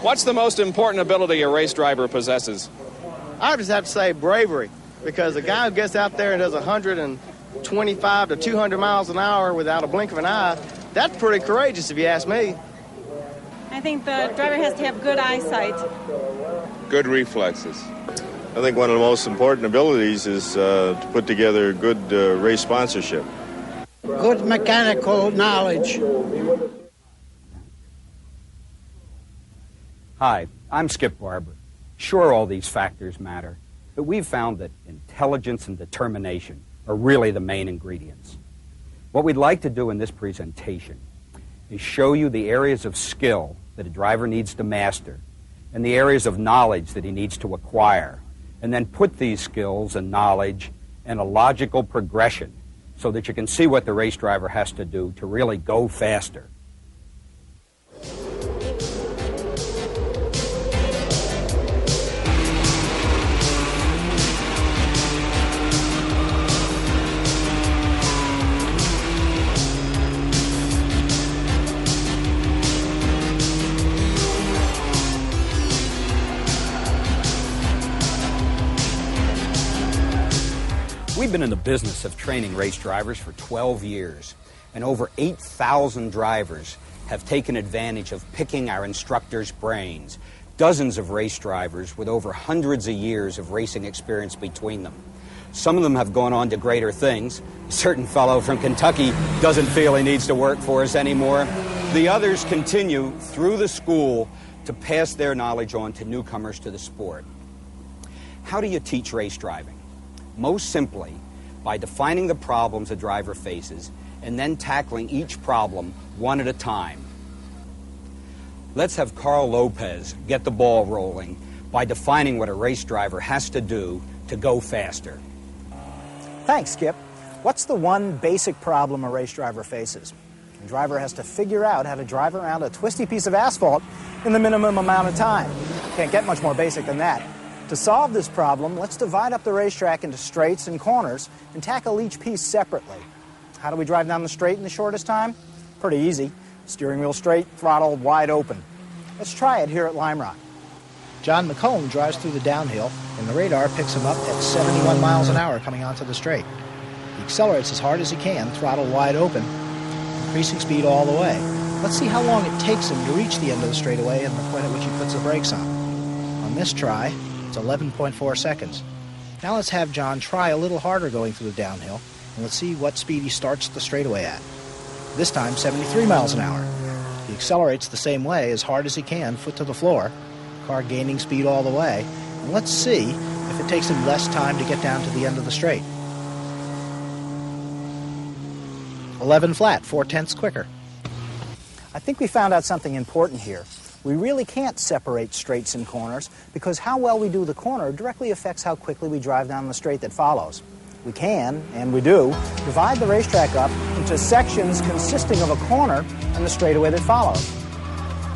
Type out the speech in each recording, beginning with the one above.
What's the most important ability a race driver possesses? I just have to say bravery, because a guy who gets out there and does 125 to 200 miles an hour without a blink of an eye, that's pretty courageous if you ask me. I think the driver has to have good eyesight. Good reflexes. I think one of the most important abilities is to put together good race sponsorship. Good mechanical knowledge. Hi, I'm Skip Barber. Sure, all these factors matter, but we've found that intelligence and determination are really the main ingredients. What we'd like to do in this presentation is show you the areas of skill that a driver needs to master and the areas of knowledge that he needs to acquire, and then put these skills and knowledge in a logical progression so that you can see what the race driver has to do to really go faster. We've been in the business of training race drivers for 12 years, and over 8,000 drivers have taken advantage of picking our instructors' brains. Dozens of race drivers with over hundreds of years of racing experience between them. Some of them have gone on to greater things. A certain fellow from Kentucky doesn't feel he needs to work for us anymore. The others continue through the school to pass their knowledge on to newcomers to the sport. How do you teach race driving? Most simply, by defining the problems a driver faces and then tackling each problem one at a time. Let's have Carl Lopez get the ball rolling by defining what a race driver has to do to go faster. Thanks, Skip. What's the one basic problem a race driver faces? The driver has to figure out how to drive around a twisty piece of asphalt in the minimum amount of time. Can't get much more basic than that. To solve this problem, let's divide up the racetrack into straights and corners and tackle each piece separately. How do we drive down the straight in the shortest time? Pretty easy. Steering wheel straight, throttle wide open. Let's try it here at Lime Rock. John McComb drives through the downhill, and the radar picks him up at 71 miles an hour coming onto the straight. He accelerates as hard as he can, throttle wide open, increasing speed all the way. Let's see how long it takes him to reach the end of the straightaway and the point at which he puts the brakes on. On this try, it's 11.4 seconds. Now let's have John try a little harder going through the downhill, and let's see what speed he starts the straightaway at. This time, 73 miles an hour. He accelerates the same way, as hard as he can, foot to the floor, car gaining speed all the way, and let's see if it takes him less time to get down to the end of the straight. 11 flat, 4/10 quicker. I think we found out something important here. We really can't separate straights and corners because how well we do the corner directly affects how quickly we drive down the straight that follows. We can, and we do, divide the racetrack up into sections consisting of a corner and the straightaway that follows.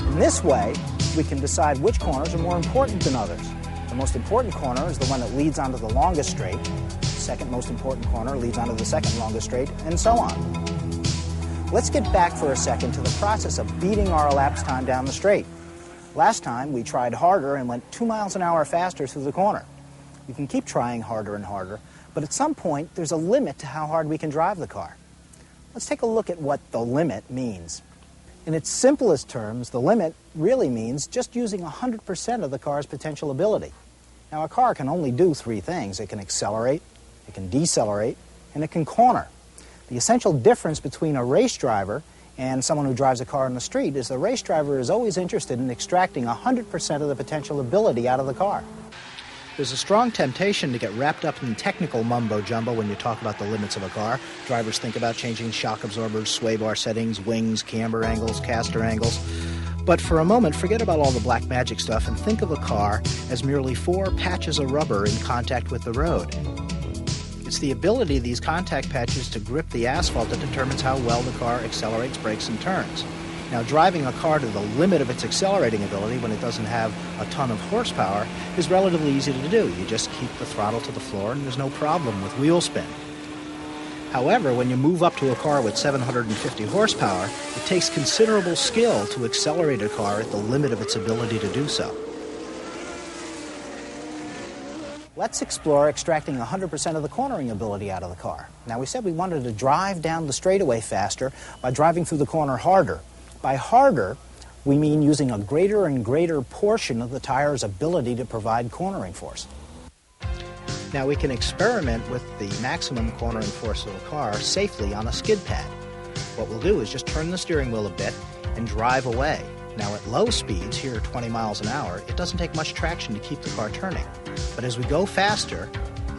In this way, we can decide which corners are more important than others. The most important corner is the one that leads onto the longest straight. The second most important corner leads onto the second longest straight, and so on. Let's get back for a second to the process of beating our elapsed time down the straight. Last time, we tried harder and went 2 miles an hour faster through the corner. You can keep trying harder and harder, but at some point, there's a limit to how hard we can drive the car. Let's take a look at what the limit means. In its simplest terms, the limit really means just using 100% of the car's potential ability. Now, a car can only do 3 things. It can accelerate, it can decelerate, and it can corner. The essential difference between a race driver and someone who drives a car on the street is the race driver is always interested in extracting 100% of the potential ability out of the car. There's a strong temptation to get wrapped up in technical mumbo-jumbo when you talk about the limits of a car. Drivers think about changing shock absorbers, sway bar settings, wings, camber angles, caster angles. But for a moment, forget about all the black magic stuff and think of a car as merely 4 patches of rubber in contact with the road. It's the ability of these contact patches to grip the asphalt that determines how well the car accelerates, brakes, and turns. Now, driving a car to the limit of its accelerating ability when it doesn't have a ton of horsepower is relatively easy to do. You just keep the throttle to the floor and there's no problem with wheel spin. However, when you move up to a car with 750 horsepower, it takes considerable skill to accelerate a car at the limit of its ability to do so. Let's explore extracting 100% of the cornering ability out of the car. Now, we said we wanted to drive down the straightaway faster by driving through the corner harder. By harder, we mean using a greater and greater portion of the tire's ability to provide cornering force. Now we can experiment with the maximum cornering force of a car safely on a skid pad. What we'll do is just turn the steering wheel a bit and drive away. Now at low speeds, here 20 miles an hour, it doesn't take much traction to keep the car turning. But as we go faster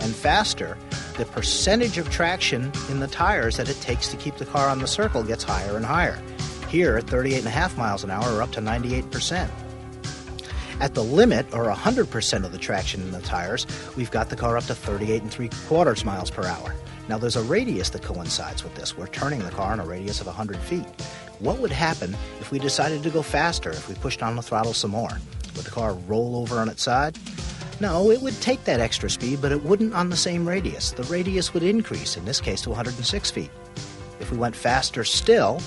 and faster, the percentage of traction in the tires that it takes to keep the car on the circle gets higher and higher. Here at 38.5 miles an hour, we're up to 98%. At the limit, or 100% of the traction in the tires, we've got the car up to 38.75 miles per hour. Now there's a radius that coincides with this. We're turning the car in a radius of 100 feet. What would happen if we decided to go faster, if we pushed on the throttle some more? Would the car roll over on its side? No, it would take that extra speed, but it wouldn't on the same radius. The radius would increase, in this case to 106 feet. If we went faster still,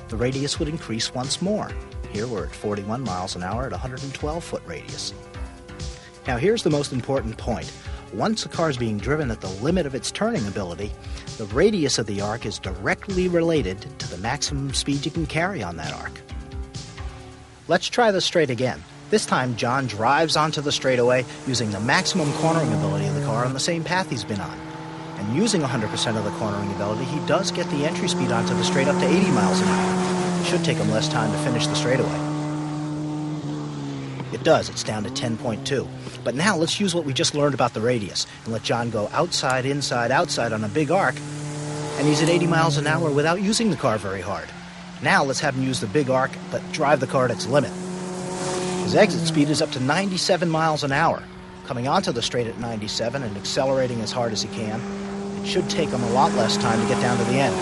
the radius would increase once more. Here we're at 41 miles an hour at 112-foot radius. Now here's the most important point. Once a car is being driven at the limit of its turning ability, the radius of the arc is directly related to the maximum speed you can carry on that arc. Let's try this straight again. This time John drives onto the straightaway using the maximum cornering ability of the car on the same path he's been on. And using 100% of the cornering ability, he does get the entry speed onto the straight up to 80 miles an hour. It should take him less time to finish the straightaway. It does, it's down to 10.2. But now let's use what we just learned about the radius and let John go outside, inside, outside on a big arc, and he's at 80 miles an hour without using the car very hard. Now let's have him use the big arc, but drive the car at its limit. His exit speed is up to 97 miles an hour. Coming onto the straight at 97 and accelerating as hard as he can, it should take him a lot less time to get down to the end.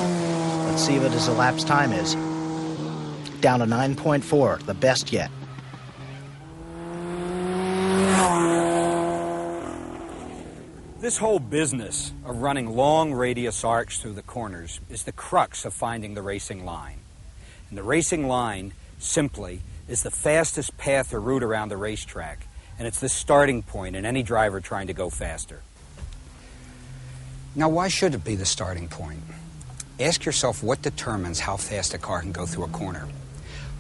Let's see what his elapsed time is. Down to 9.4, the best yet. This whole business of running long radius arcs through the corners is the crux of finding the racing line. And the racing line, simply, is the fastest path or route around the racetrack, and it's the starting point in any driver trying to go faster. Now, why should it be the starting point? Ask yourself what determines how fast a car can go through a corner.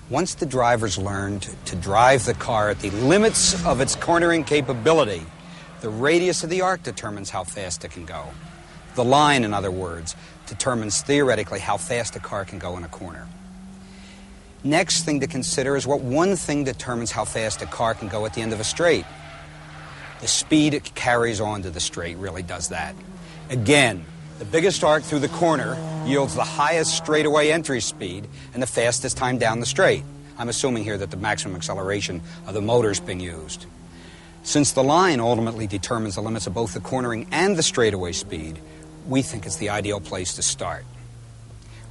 Once the driver's learned to drive the car at the limits of its cornering capability, the radius of the arc determines how fast it can go. The line, in other words, determines theoretically how fast a car can go in a corner. Next thing to consider is what one thing determines how fast a car can go at the end of a straight. The speed it carries onto the straight really does that. Again, the biggest arc through the corner yields the highest straightaway entry speed and the fastest time down the straight. I'm assuming here that the maximum acceleration of the motor is being used. Since the line ultimately determines the limits of both the cornering and the straightaway speed, we think it's the ideal place to start.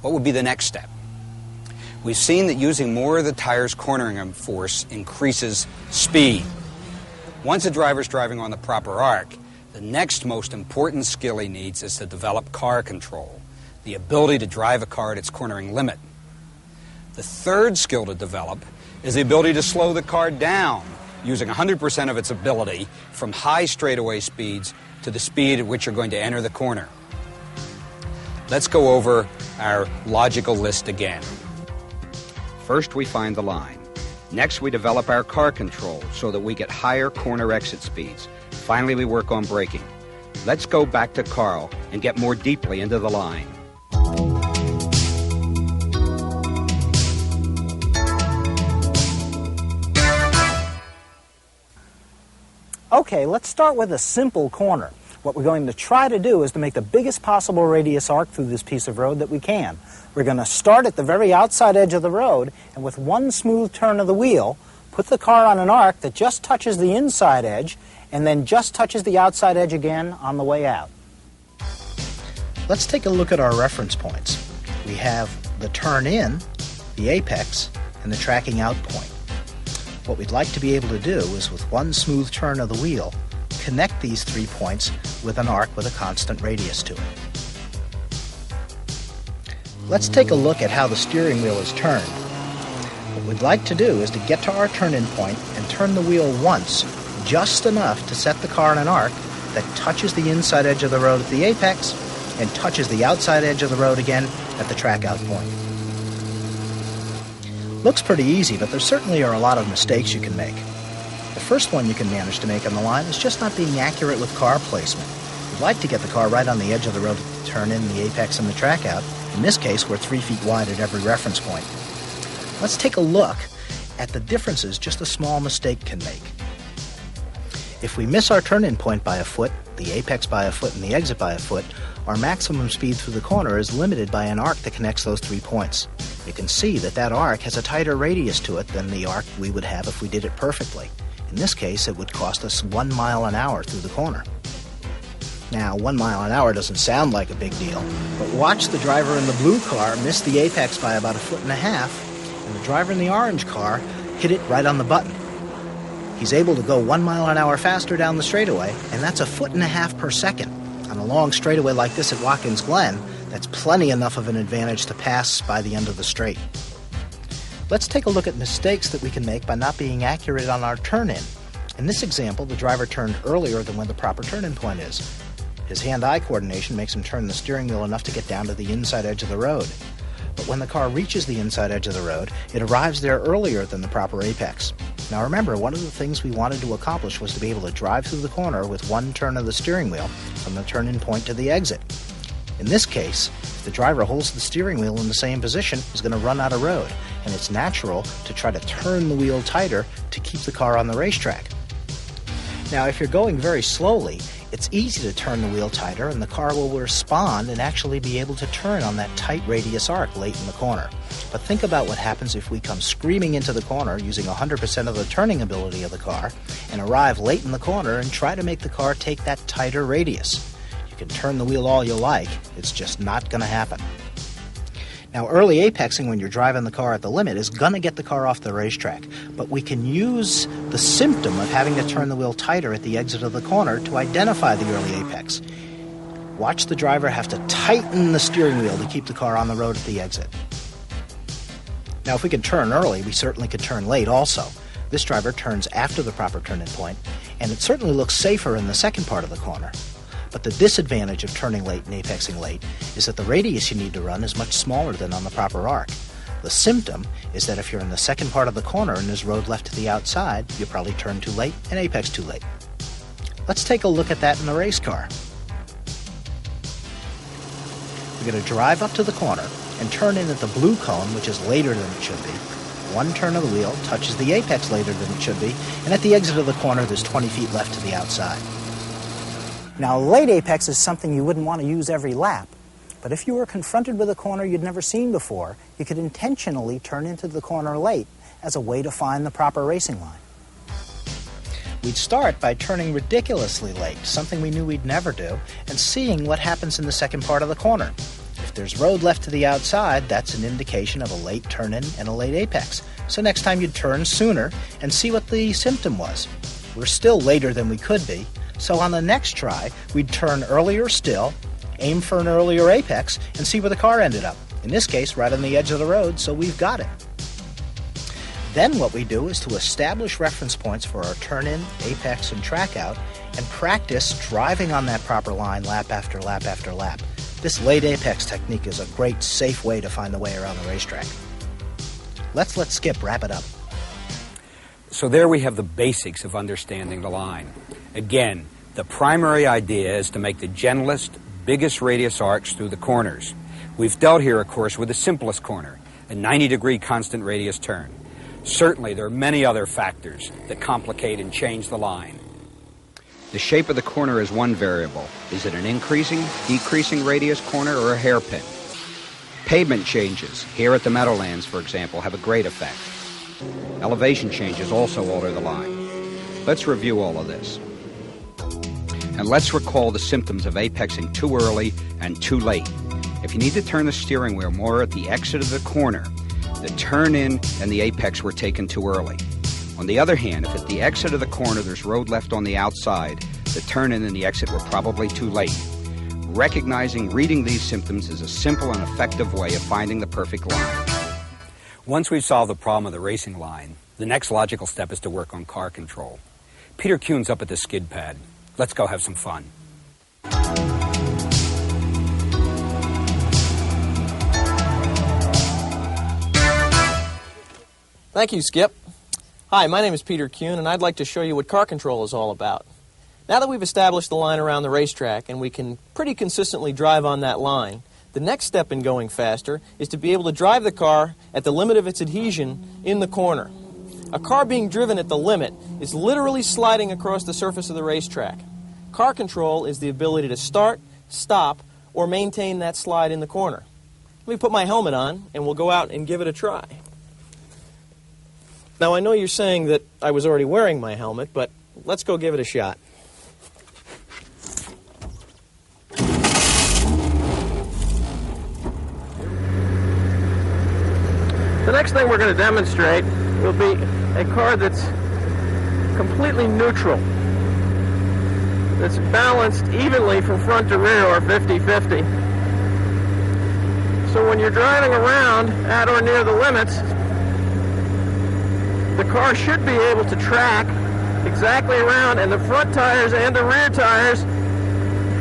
What would be the next step? We've seen that using more of the tire's cornering force increases speed. Once a driver's driving on the proper arc, the next most important skill he needs is to develop car control, the ability to drive a car at its cornering limit. The third skill to develop is the ability to slow the car down, using 100% of its ability from high straightaway speeds to the speed at which you're going to enter the corner. Let's go over our logical list again. First, we find the line. Next, we develop our car control so that we get higher corner exit speeds. Finally, we work on braking. Let's go back to Carl and get more deeply into the line. Okay, let's start with a simple corner. What we're going to try to do is to make the biggest possible radius arc through this piece of road that we can. We're going to start at the very outside edge of the road, and with one smooth turn of the wheel, put the car on an arc that just touches the inside edge, and then just touches the outside edge again on the way out. Let's take a look at our reference points. We have the turn in, the apex, and the tracking out point. What we'd like to be able to do is, with one smooth turn of the wheel, connect these 3 points with an arc with a constant radius to it. Let's take a look at how the steering wheel is turned. What we'd like to do is to get to our turn-in point and turn the wheel once, just enough to set the car in an arc that touches the inside edge of the road at the apex and touches the outside edge of the road again at the track-out point. Looks pretty easy, but there certainly are a lot of mistakes you can make. The first one you can manage to make on the line is just not being accurate with car placement. You'd like to get the car right on the edge of the road at the turn-in, the apex, and the track-out. In this case, we're 3 feet wide at every reference point. Let's take a look at the differences just a small mistake can make. If we miss our turn-in point by a foot, the apex by a foot, and the exit by a foot, our maximum speed through the corner is limited by an arc that connects those 3 points. You can see that that arc has a tighter radius to it than the arc we would have if we did it perfectly. In this case, it would cost us 1 mile an hour through the corner. Now, 1 mile an hour doesn't sound like a big deal, but watch the driver in the blue car miss the apex by about 1.5 feet, and the driver in the orange car hit it right on the button. He's able to go 1 mile an hour faster down the straightaway, and that's 1.5 feet per second. On a long straightaway like this at Watkins Glen, that's plenty enough of an advantage to pass by the end of the straight. Let's take a look at mistakes that we can make by not being accurate on our turn-in. In this example, the driver turned earlier than when the proper turn-in point is. His hand-eye coordination makes him turn the steering wheel enough to get down to the inside edge of the road. But when the car reaches the inside edge of the road, it arrives there earlier than the proper apex. Now remember, one of the things we wanted to accomplish was to be able to drive through the corner with 1 turn of the steering wheel from the turn-in point to the exit. In this case, if the driver holds the steering wheel in the same position, he's going to run out of road, and it's natural to try to turn the wheel tighter to keep the car on the racetrack. Now, if you're going very slowly, it's easy to turn the wheel tighter and the car will respond and actually be able to turn on that tight radius arc late in the corner. But think about what happens if we come screaming into the corner using 100% of the turning ability of the car and arrive late in the corner and try to make the car take that tighter radius. You can turn the wheel all you like, it's just not going to happen. Now, early apexing when you're driving the car at the limit is going to get the car off the racetrack, but we can use the symptom of having to turn the wheel tighter at the exit of the corner to identify the early apex. Watch the driver have to tighten the steering wheel to keep the car on the road at the exit. Now, if we can turn early, we certainly could turn late also. This driver turns after the proper turn-in point, and it certainly looks safer in the second part of the corner. But the disadvantage of turning late and apexing late is that the radius you need to run is much smaller than on the proper arc. The symptom is that if you're in the second part of the corner and there's road left to the outside, you probably turn too late and apex too late. Let's take a look at that in the race car. We're going to drive up to the corner and turn in at the blue cone, which is later than it should be. 1 turn of the wheel touches the apex later than it should be, and at the exit of the corner there's 20 feet left to the outside. Now, late apex is something you wouldn't want to use every lap, but if you were confronted with a corner you'd never seen before, you could intentionally turn into the corner late as a way to find the proper racing line. We'd start by turning ridiculously late, something we knew we'd never do, and seeing what happens in the second part of the corner. If there's road left to the outside, that's an indication of a late turn-in and a late apex. So next time you'd turn sooner and see what the symptom was. We're still later than we could be, so on the next try, we'd turn earlier still, aim for an earlier apex, and see where the car ended up. In this case, right on the edge of the road, so we've got it. Then what we do is to establish reference points for our turn-in, apex, and track-out, and practice driving on that proper line lap after lap after lap. This late apex technique is a great, safe way to find the way around the racetrack. Let's let Skip wrap it up. So there we have the basics of understanding the line. Again, the primary idea is to make the gentlest, biggest radius arcs through the corners. We've dealt here, of course, with the simplest corner, a 90-degree constant radius turn. Certainly, there are many other factors that complicate and change the line. The shape of the corner is one variable. Is it an increasing, decreasing radius corner or a hairpin? Pavement changes, here at the Meadowlands, for example, have a great effect. Elevation changes also alter the line. Let's review all of this. And let's recall the symptoms of apexing too early and too late. If you need to turn the steering wheel more at the exit of the corner, the turn-in and the apex were taken too early. On the other hand, if at the exit of the corner there's road left on the outside, the turn-in and the exit were probably too late. Recognizing, reading these symptoms is a simple and effective way of finding the perfect line. Once we've solved the problem of the racing line, the next logical step is to work on car control. Peter Kuhn's up at the skid pad. Let's go have some fun. Thank you, Skip. Hi, my name is Peter Kuhn, and I'd like to show you what car control is all about. Now that we've established the line around the racetrack and we can pretty consistently drive on that line, the next step in going faster is to be able to drive the car at the limit of its adhesion in the corner. A car being driven at the limit is literally sliding across the surface of the racetrack. Car control is the ability to start, stop, or maintain that slide in the corner. Let me put my helmet on and we'll go out and give it a try. Now I know you're saying that I was already wearing my helmet, but let's go give it a shot. The next thing we're going to demonstrate will be a car that's completely neutral. It's balanced evenly from front to rear, or 50-50. So when you're driving around at or near the limits, the car should be able to track exactly around, and the front tires and the rear tires,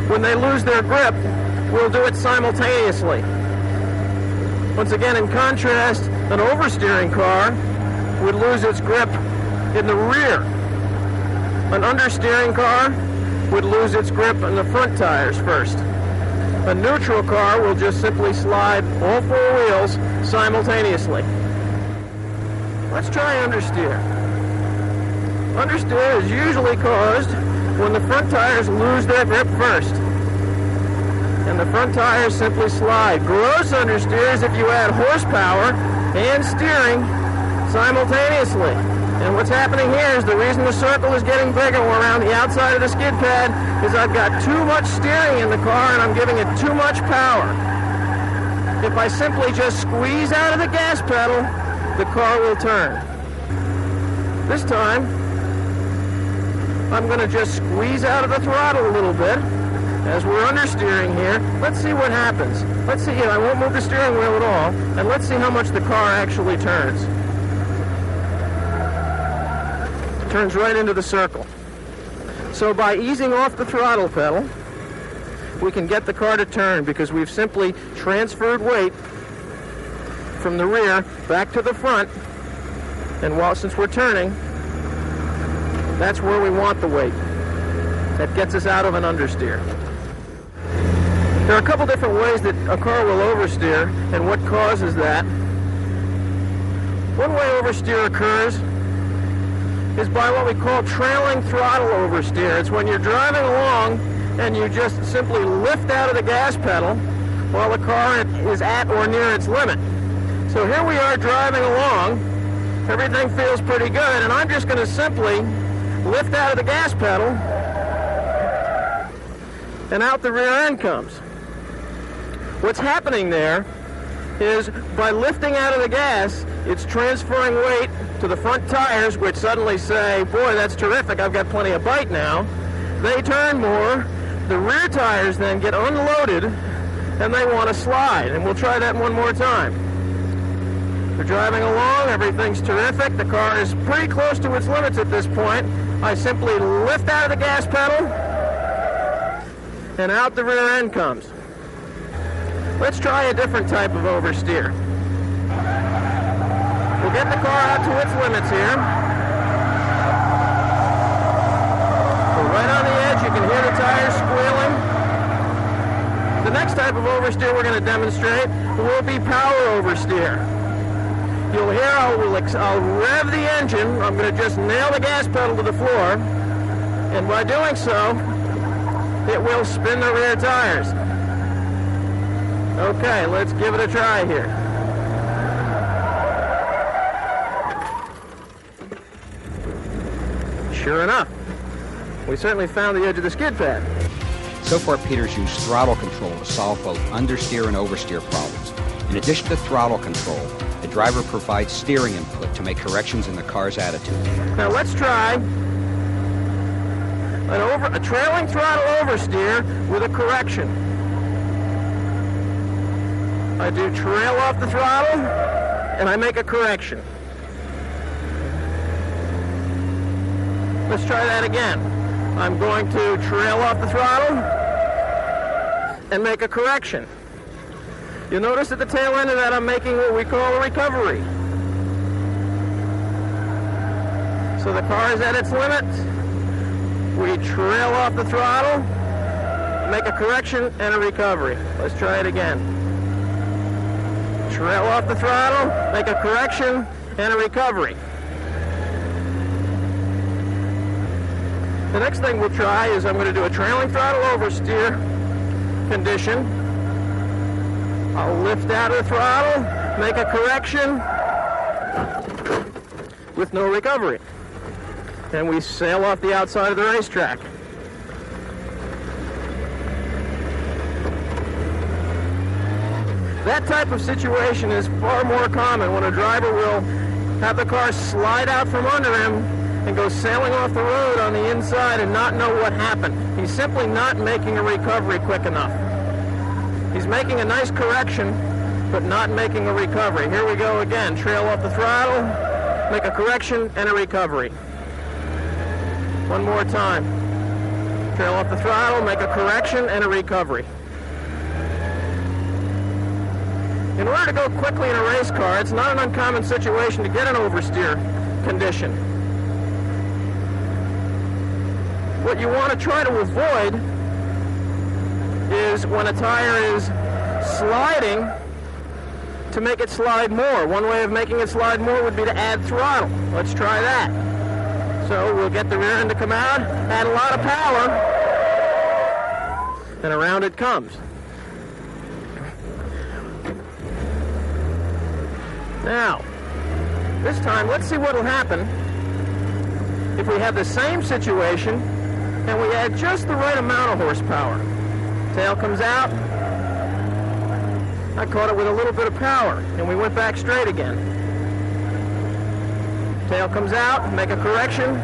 when they lose their grip, will do it simultaneously. Once again, in contrast, an oversteering car would lose its grip in the rear. An understeering car would lose its grip in the front tires first. A neutral car will just simply slide all four wheels simultaneously. Let's try understeer. Understeer is usually caused when the front tires lose their grip first, and the front tires simply slide. Gross understeer is if you add horsepower and steering simultaneously. And what's happening here is the reason the circle is getting bigger around the outside of the skid pad is I've got too much steering in the car and I'm giving it too much power. If I simply just squeeze out of the gas pedal, the car will turn. This time, I'm going to just squeeze out of the throttle a little bit as we're understeering here. Let's see what happens. Let's see, I won't move the steering wheel at all, and let's see how much the car actually turns. It turns right into the circle. So by easing off the throttle pedal, we can get the car to turn because we've simply transferred weight from the rear back to the front, and since we're turning, that's where we want the weight. That gets us out of an understeer. There are a couple different ways that a car will oversteer and what causes that. One way oversteer occurs is by what we call trailing throttle oversteer. It's when you're driving along and you just simply lift out of the gas pedal while the car is at or near its limit. So here we are driving along, everything feels pretty good, and I'm just going to simply lift out of the gas pedal, and out the rear end comes. What's happening there is by lifting out of the gas, it's transferring weight to the front tires, which suddenly say, boy, that's terrific, I've got plenty of bite now. They turn more, the rear tires then get unloaded, and they want to slide, and we'll try that one more time. We're driving along, everything's terrific, the car is pretty close to its limits at this point. I simply lift out of the gas pedal, and out the rear end comes. Let's try a different type of oversteer. We'll get the car out to its limits here. We're right on the edge, you can hear the tires squealing. The next type of oversteer we're going to demonstrate will be power oversteer. You'll hear I'll rev the engine, I'm going to just nail the gas pedal to the floor, and by doing so, it will spin the rear tires. Okay, let's give it a try here. Sure enough, we certainly found the edge of the skid pad. So far, Peter's used throttle control to solve both understeer and oversteer problems. In addition to throttle control, the driver provides steering input to make corrections in the car's attitude. Now let's try a trailing throttle oversteer with a correction. I do trail off the throttle, and I make a correction. Let's try that again. I'm going to trail off the throttle and make a correction. You'll notice at the tail end of that I'm making what we call a recovery. So the car is at its limit. We trail off the throttle, make a correction and a recovery. Let's try it again. Trail off the throttle, make a correction and a recovery. The next thing we'll try is I'm going to do a trailing throttle oversteer condition. I'll lift out of the throttle, make a correction with no recovery. And we sail off the outside of the racetrack. That type of situation is far more common when a driver will have the car slide out from under him and go sailing off the road on the inside and not know what happened. He's simply not making a recovery quick enough. He's making a nice correction, but not making a recovery. Here we go again. Trail off the throttle, make a correction and a recovery. One more time. Trail off the throttle, make a correction and a recovery. In order to go quickly in a race car, it's not an uncommon situation to get an oversteer condition. What you want to try to avoid is when a tire is sliding to make it slide more. One way of making it slide more would be to add throttle. Let's try that. So we'll get the rear end to come out, add a lot of power, and around it comes. Now, this time, let's see what will happen if we have the same situation and we add just the right amount of horsepower. Tail comes out. I caught it with a little bit of power, and we went back straight again. Tail comes out, make a correction,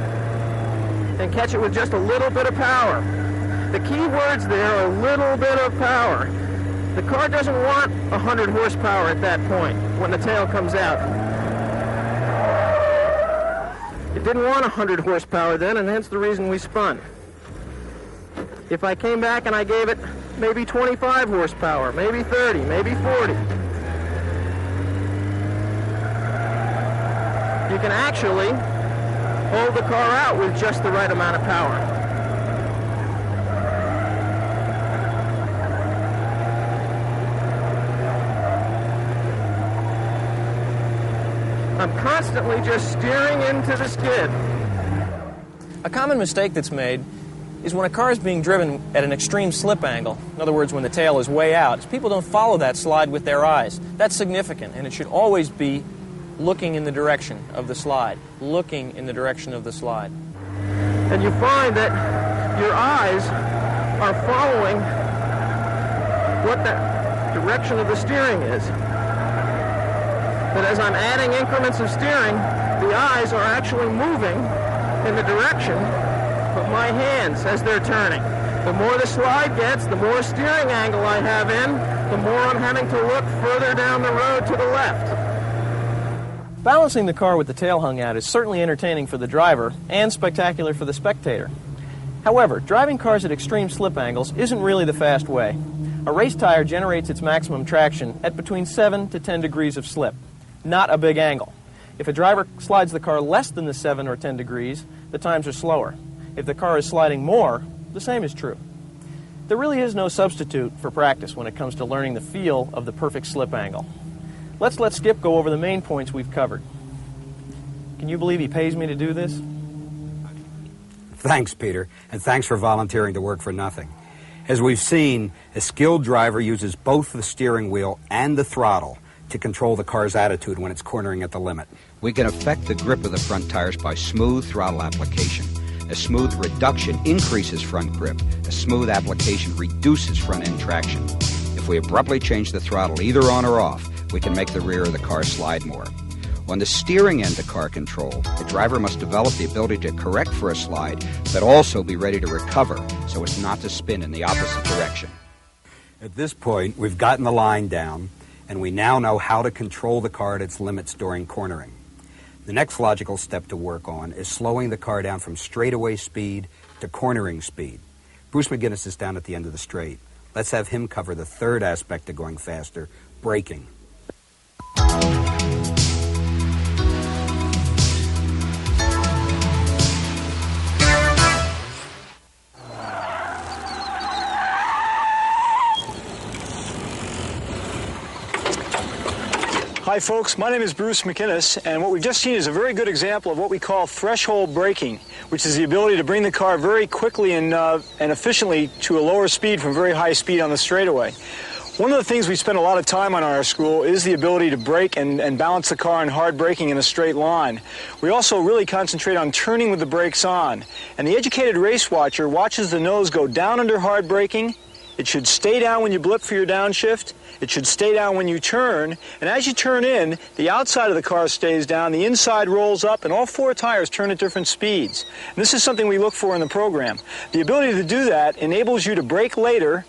and catch it with just a little bit of power. The key words there are a little bit of power. The car doesn't want 100 horsepower at that point when the tail comes out. It didn't want 100 horsepower then, and hence the reason we spun. If I came back and I gave it maybe 25 horsepower, maybe 30, maybe 40, you can actually hold the car out with just the right amount of power. I'm constantly just steering into the skid. A common mistake that's made is when a car is being driven at an extreme slip angle, in other words, when the tail is way out, is people don't follow that slide with their eyes. That's significant, and it should always be looking in the direction of the slide, looking in the direction of the slide. And you find that your eyes are following what the direction of the steering is. But as I'm adding increments of steering, the eyes are actually moving in the direction of my hands as they're turning. The more the slide gets, the more steering angle I have in, the more I'm having to look further down the road to the left. Balancing the car with the tail hung out is certainly entertaining for the driver and spectacular for the spectator. However, driving cars at extreme slip angles isn't really the fast way. A race tire generates its maximum traction at between 7 to 10 degrees of slip, not a big angle. If a driver slides the car less than the 7 or 10 degrees, the times are slower. If the car is sliding more, the same is true. There really is no substitute for practice when it comes to learning the feel of the perfect slip angle. Let's let Skip go over the main points we've covered. Can you believe he pays me to do this? Thanks, Peter, and thanks for volunteering to work for nothing. As we've seen, a skilled driver uses both the steering wheel and the throttle to control the car's attitude when it's cornering at the limit. We can affect the grip of the front tires by smooth throttle application. A smooth reduction increases front grip. A smooth application reduces front end traction. If we abruptly change the throttle either on or off, we can make the rear of the car slide more. On the steering end of car control, the driver must develop the ability to correct for a slide, but also be ready to recover so as not to spin in the opposite direction. At this point, we've gotten the line down, and we now know how to control the car at its limits during cornering. The next logical step to work on is slowing the car down from straightaway speed to cornering speed. Bruce McGinnis is down at the end of the straight. Let's have him cover the third aspect of going faster, braking. Hi folks, my name is Bruce McInnes, and what we've just seen is a very good example of what we call threshold braking, which is the ability to bring the car very quickly and efficiently to a lower speed from very high speed on the straightaway. One of the things we spend a lot of time on in our school is the ability to brake and balance the car in hard braking in a straight line. We also really concentrate on turning with the brakes on, and the educated race watcher watches the nose go down under hard braking. It should stay down when you blip for your downshift. It should stay down when you turn. And as you turn in, the outside of the car stays down, the inside rolls up, and all four tires turn at different speeds. And this is something we look for in the program. The ability to do that enables you to brake later,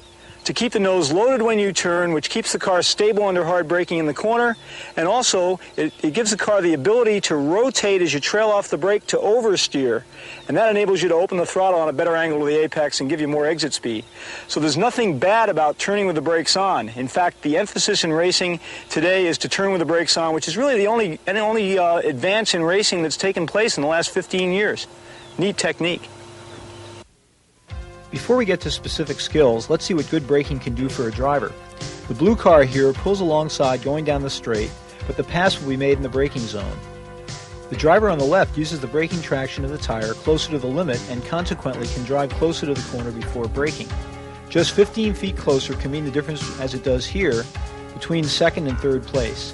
to keep the nose loaded when you turn, which keeps the car stable under hard braking in the corner, and also it gives the car the ability to rotate as you trail off the brake to oversteer, and that enables you to open the throttle on a better angle to the apex and give you more exit speed. So there's nothing bad about turning with the brakes on. In fact, the emphasis in racing today is to turn with the brakes on, which is really the only advance in racing that's taken place in the last 15 years. Neat technique. Before we get to specific skills, let's see what good braking can do for a driver. The blue car here pulls alongside going down the straight, but the pass will be made in the braking zone. The driver on the left uses the braking traction of the tire closer to the limit and consequently can drive closer to the corner before braking. Just 15 feet closer can mean the difference, as it does here, between second and third place.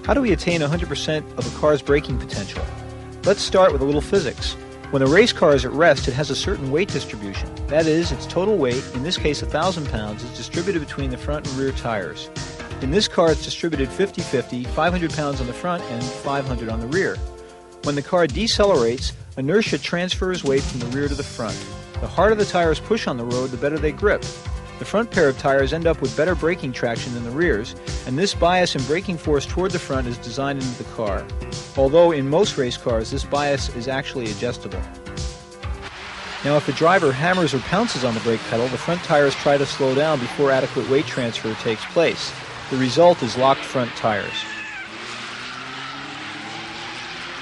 How do we attain 100% of a car's braking potential? Let's start with a little physics. When a race car is at rest, it has a certain weight distribution. That is, its total weight, in this case 1,000 pounds, is distributed between the front and rear tires. In this car, it's distributed 50-50, 500 pounds on the front and 500 on the rear. When the car decelerates, inertia transfers weight from the rear to the front. The harder the tires push on the road, the better they grip. The front pair of tires end up with better braking traction than the rears, and this bias in braking force toward the front is designed into the car. Although in most race cars, this bias is actually adjustable. Now, if the driver hammers or pounces on the brake pedal, the front tires try to slow down before adequate weight transfer takes place. The result is locked front tires.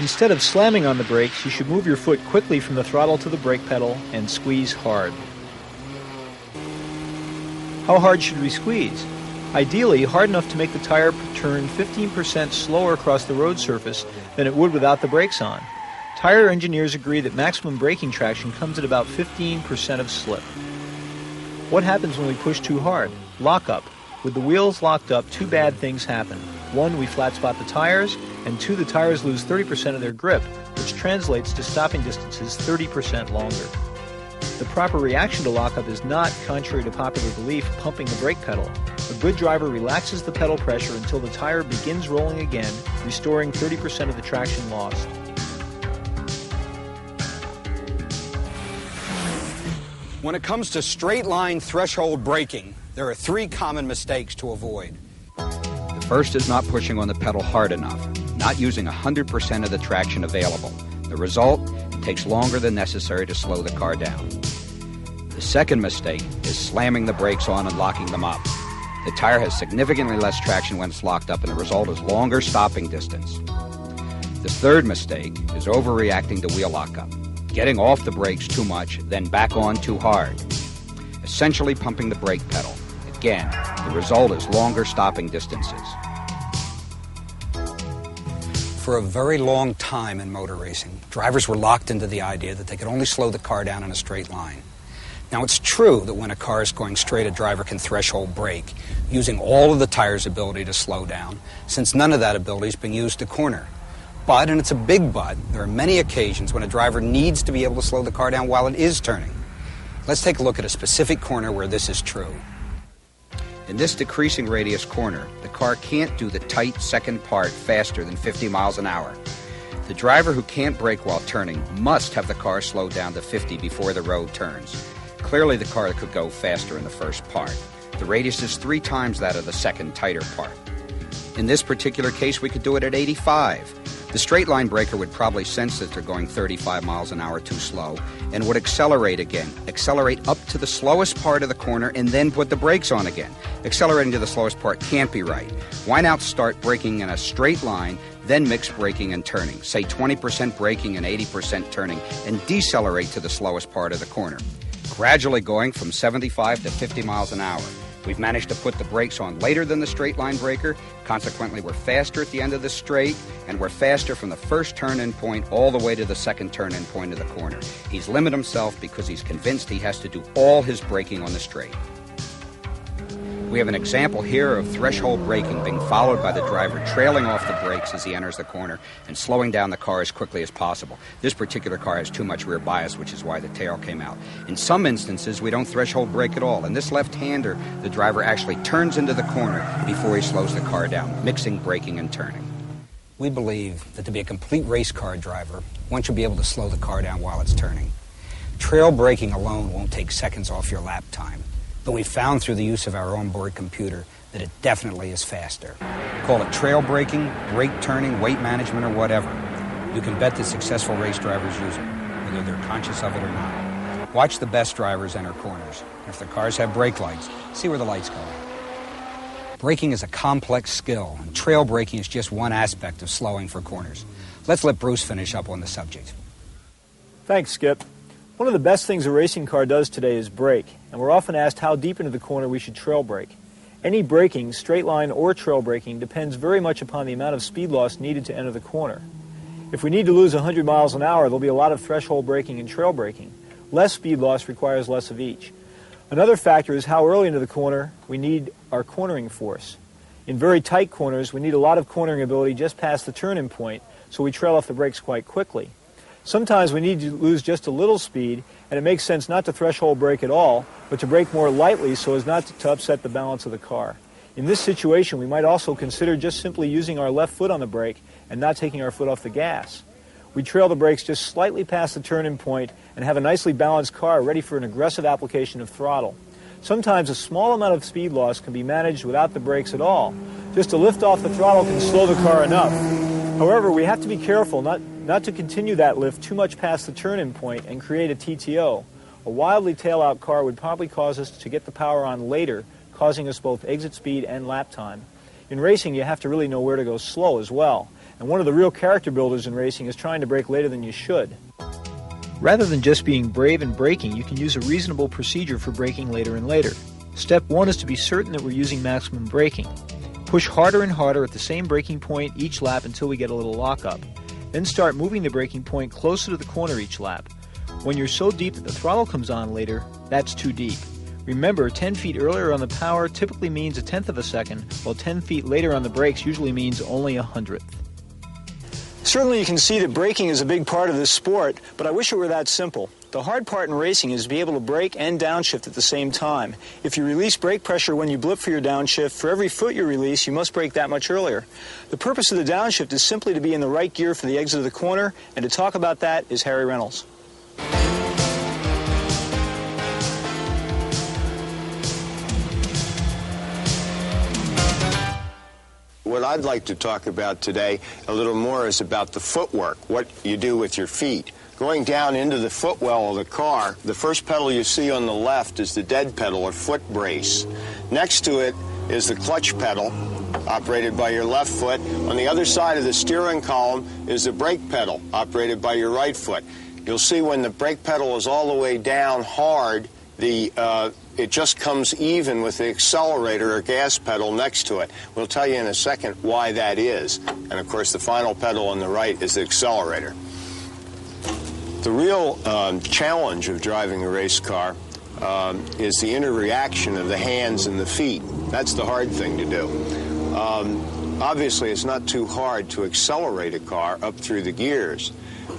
Instead of slamming on the brakes, you should move your foot quickly from the throttle to the brake pedal and squeeze hard. How hard should we squeeze? Ideally, hard enough to make the tire turn 15% slower across the road surface than it would without the brakes on. Tire engineers agree that maximum braking traction comes at about 15% of slip. What happens when we push too hard? Lockup. With the wheels locked up, two bad things happen. One, we flat spot the tires, and two, the tires lose 30% of their grip, which translates to stopping distances 30% longer. The proper reaction to lockup is not, contrary to popular belief, pumping the brake pedal. A good driver relaxes the pedal pressure until the tire begins rolling again, restoring 30% of the traction lost. When it comes to straight-line threshold braking, there are three common mistakes to avoid. The first is not pushing on the pedal hard enough, not using 100% of the traction available. The result, it takes longer than necessary to slow the car down. The second mistake is slamming the brakes on and locking them up. The tire has significantly less traction when it's locked up, and the result is longer stopping distance. The third mistake is overreacting to wheel lockup, getting off the brakes too much, then back on too hard, essentially pumping the brake pedal. Again, the result is longer stopping distances. For a very long time in motor racing, drivers were locked into the idea that they could only slow the car down in a straight line. Now, it's true that when a car is going straight, a driver can threshold brake, using all of the tire's ability to slow down, since none of that ability is being used to corner. But, and it's a big but, there are many occasions when a driver needs to be able to slow the car down while it is turning. Let's take a look at a specific corner where this is true. In this decreasing radius corner, the car can't do the tight second part faster than 50 miles an hour. The driver who can't brake while turning must have the car slow down to 50 before the road turns. Clearly the car could go faster in the first part. The radius is 3 times that of the second tighter part. In this particular case, we could do it at 85. The straight line braker would probably sense that they're going 35 miles an hour too slow and would accelerate again. Accelerate up to the slowest part of the corner and then put the brakes on again. Accelerating to the slowest part can't be right. Why not start braking in a straight line, then mix braking and turning? Say 20% braking and 80% turning, and decelerate to the slowest part of the corner. Gradually going from 75 to 50 miles an hour. We've managed to put the brakes on later than the straight line braker. Consequently, we're faster at the end of the straight, and we're faster from the first turn-in point all the way to the second turn-in point of the corner. He's limited himself because he's convinced he has to do all his braking on the straight. We have an example here of threshold braking being followed by the driver trailing off the brakes as he enters the corner and slowing down the car as quickly as possible. This particular car has too much rear bias, which is why the tail came out. In some instances, we don't threshold brake at all. In this left-hander, the driver actually turns into the corner before he slows the car down, mixing braking and turning. We believe that to be a complete race car driver, one should be able to slow the car down while it's turning. Trail braking alone won't take seconds off your lap time, but we found through the use of our onboard computer that it definitely is faster. Call it trail braking, brake turning, weight management, or whatever. You can bet that successful race drivers use it, whether they're conscious of it or not. Watch the best drivers enter corners. If their cars have brake lights, see where the lights go. Braking is a complex skill, and trail braking is just one aspect of slowing for corners. Let's let Bruce finish up on the subject. Thanks, Skip. One of the best things a racing car does today is brake, and we're often asked how deep into the corner we should trail brake. Any braking, straight line or trail braking, depends very much upon the amount of speed loss needed to enter the corner. If we need to lose 100 miles an hour, there'll be a lot of threshold braking and trail braking. Less speed loss requires less of each. Another factor is how early into the corner we need our cornering force. In very tight corners, we need a lot of cornering ability just past the turn-in point, so we trail off the brakes quite quickly. Sometimes we need to lose just a little speed, and it makes sense not to threshold brake at all, but to brake more lightly so as not to upset the balance of the car. In this situation, we might also consider just simply using our left foot on the brake and not taking our foot off the gas. We trail the brakes just slightly past the turn-in point and have a nicely balanced car ready for an aggressive application of throttle. Sometimes a small amount of speed loss can be managed without the brakes at all. Just a lift off the throttle can slow the car enough. However, we have to be careful not to continue that lift too much past the turn-in point and create a TTO. A wildly tail-out car would probably cause us to get the power on later, causing us both exit speed and lap time. In racing, you have to really know where to go slow as well. And one of the real character builders in racing is trying to brake later than you should. Rather than just being brave in braking, you can use a reasonable procedure for braking later and later. Step 1 is to be certain that we're using maximum braking. Push harder and harder at the same braking point each lap until we get a little lockup. Then start moving the braking point closer to the corner each lap. When you're so deep that the throttle comes on later, that's too deep. Remember, 10 feet earlier on the power typically means 1/10 of a second, while 10 feet later on the brakes usually means only 1/100th. Certainly you can see that braking is a big part of this sport, but I wish it were that simple. The hard part in racing is to be able to brake and downshift at the same time. If you release brake pressure when you blip for your downshift, for every foot you release, you must brake that much earlier. The purpose of the downshift is simply to be in the right gear for the exit of the corner, and to talk about that is Harry Reynolds. What I'd like to talk about today a little more is about the footwork, what you do with your feet. Going down into the footwell of the car, the first pedal you see on the left is the dead pedal or foot brace. Next to it is the clutch pedal, operated by your left foot. On the other side of the steering column is the brake pedal, operated by your right foot. You'll see when the brake pedal is all the way down hard, it just comes even with the accelerator or gas pedal next to it. We'll tell you in a second why that is. And of course the final pedal on the right is the accelerator. The real challenge of driving a race car is the interreaction of the hands and the feet. That's the hard thing to do. Obviously it's not too hard to accelerate a car up through the gears,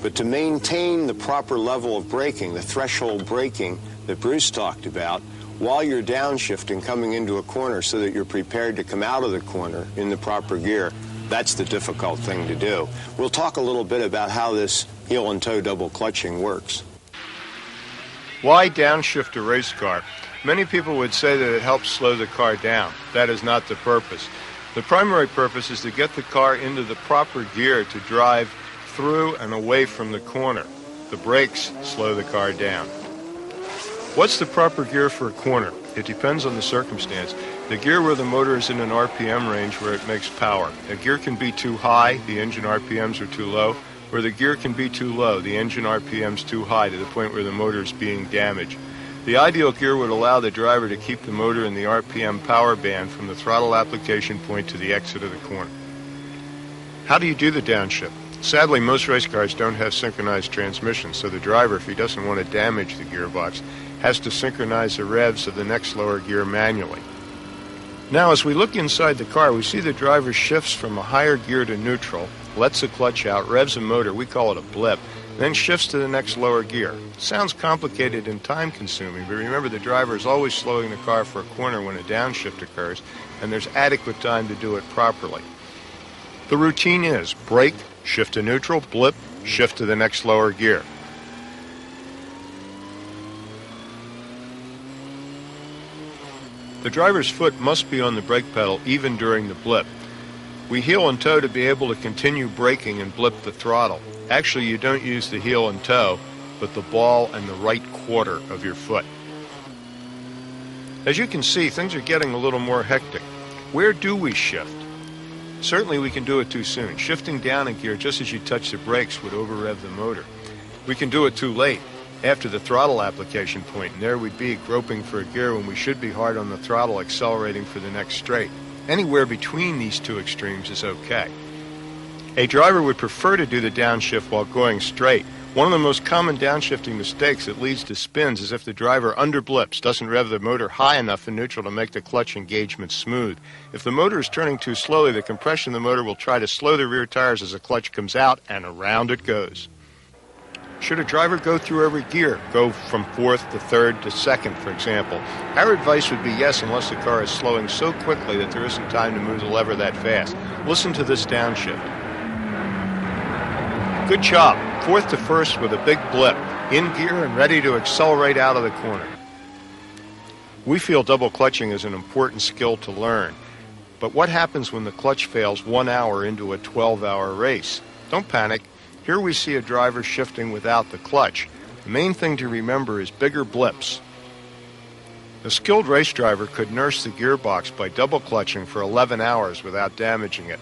but to maintain the proper level of braking, the threshold braking that Bruce talked about, while you're downshifting coming into a corner so that you're prepared to come out of the corner in the proper gear, that's the difficult thing to do. We'll talk a little bit about how this heel and toe double clutching works. Why downshift a race car? Many people would say that it helps slow the car down. That is not the purpose. The primary purpose is to get the car into the proper gear to drive through and away from the corner. The brakes slow the car down. What's the proper gear for a corner? It depends on the circumstance. The gear where the motor is in an RPM range where it makes power. A gear can be too high, the engine RPMs are too low, or the gear can be too low, the engine RPMs too high to the point where the motor is being damaged. The ideal gear would allow the driver to keep the motor in the RPM power band from the throttle application point to the exit of the corner. How do you do the downshift? Sadly, most race cars don't have synchronized transmissions, so the driver, if he doesn't want to damage the gearbox, has to synchronize the revs of the next lower gear manually. Now, as we look inside the car, we see the driver shifts from a higher gear to neutral, lets the clutch out, revs a motor, we call it a blip, then shifts to the next lower gear. It sounds complicated and time-consuming, but remember the driver is always slowing the car for a corner when a downshift occurs, and there's adequate time to do it properly. The routine is brake, shift to neutral, blip, shift to the next lower gear. The driver's foot must be on the brake pedal even during the blip. We heel and toe to be able to continue braking and blip the throttle. Actually, you don't use the heel and toe, but the ball and the right quarter of your foot. As you can see, things are getting a little more hectic. Where do we shift? Certainly we can do it too soon. Shifting down a gear just as you touch the brakes would over-rev the motor. We can do it too late, after the throttle application point, and there we'd be groping for a gear when we should be hard on the throttle accelerating for the next straight. Anywhere between these two extremes is okay. A driver would prefer to do the downshift while going straight. One of the most common downshifting mistakes that leads to spins is if the driver underblips, doesn't rev the motor high enough in neutral to make the clutch engagement smooth. If the motor is turning too slowly, the compression of the motor will try to slow the rear tires as the clutch comes out, and around it goes. Should a driver go through every gear, go from fourth to third to second, for example? Our advice would be yes, unless the car is slowing so quickly that there isn't time to move the lever that fast. Listen to this downshift. Good job. Fourth to first with a big blip, in gear and ready to accelerate out of the corner. We feel double clutching is an important skill to learn. But what happens when the clutch fails 1 hour into a 12-hour race? Don't panic. Here we see a driver shifting without the clutch. The main thing to remember is bigger blips. A skilled race driver could nurse the gearbox by double clutching for 11 hours without damaging it.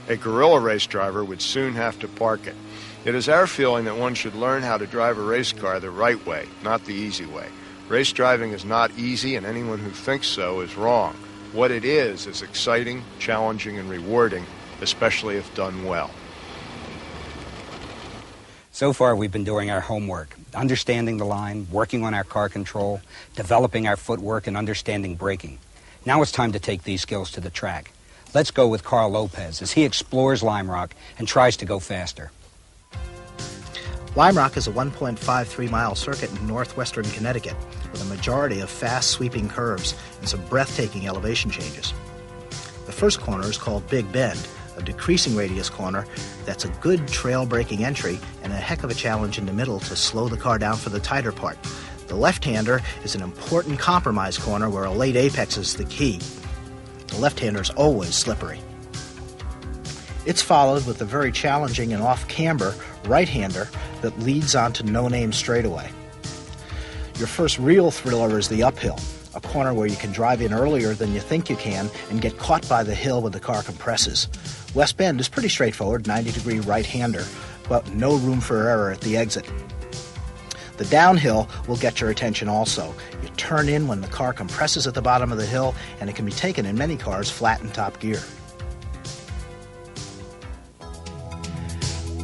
A guerrilla race driver would soon have to park it. It is our feeling that one should learn how to drive a race car the right way, not the easy way. Race driving is not easy, and anyone who thinks so is wrong. What it is exciting, challenging, and rewarding, especially if done well. So far, we've been doing our homework, understanding the line, working on our car control, developing our footwork, and understanding braking. Now it's time to take these skills to the track. Let's go with Carl Lopez as he explores Lime Rock and tries to go faster. Lime Rock is a 1.53-mile circuit in northwestern Connecticut with a majority of fast sweeping curves and some breathtaking elevation changes. The first corner is called Big Bend, a decreasing radius corner that's a good trail braking entry and a heck of a challenge in the middle to slow the car down for the tighter part. The left-hander is an important compromise corner where a late apex is the key. The left-hander is always slippery. It's followed with a very challenging and off-camber right-hander that leads onto no-name straightaway. Your first real thriller is the uphill, a corner where you can drive in earlier than you think you can and get caught by the hill when the car compresses. West Bend is pretty straightforward, 90-degree right-hander, but no room for error at the exit. The downhill will get your attention also. You turn in when the car compresses at the bottom of the hill, and it can be taken in many cars flat in top gear.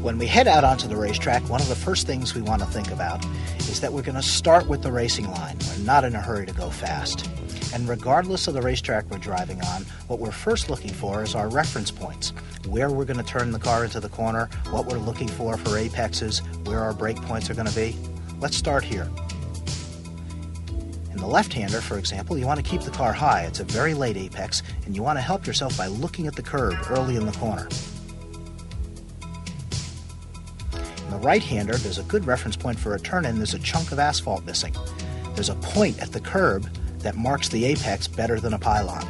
When we head out onto the racetrack, one of the first things we want to think about is that we're going to start with the racing line. We're not in a hurry to go fast. And regardless of the racetrack we're driving on, what we're first looking for is our reference points. Where we're going to turn the car into the corner, what we're looking for apexes, where our brake points are going to be. Let's start here. In the left-hander, for example, you want to keep the car high. It's a very late apex, and you want to help yourself by looking at the curb early in the corner. In the the right-hander, there's a good reference point for a turn-in. There's a chunk of asphalt missing. There's a point at the curb that marks the apex better than a pylon.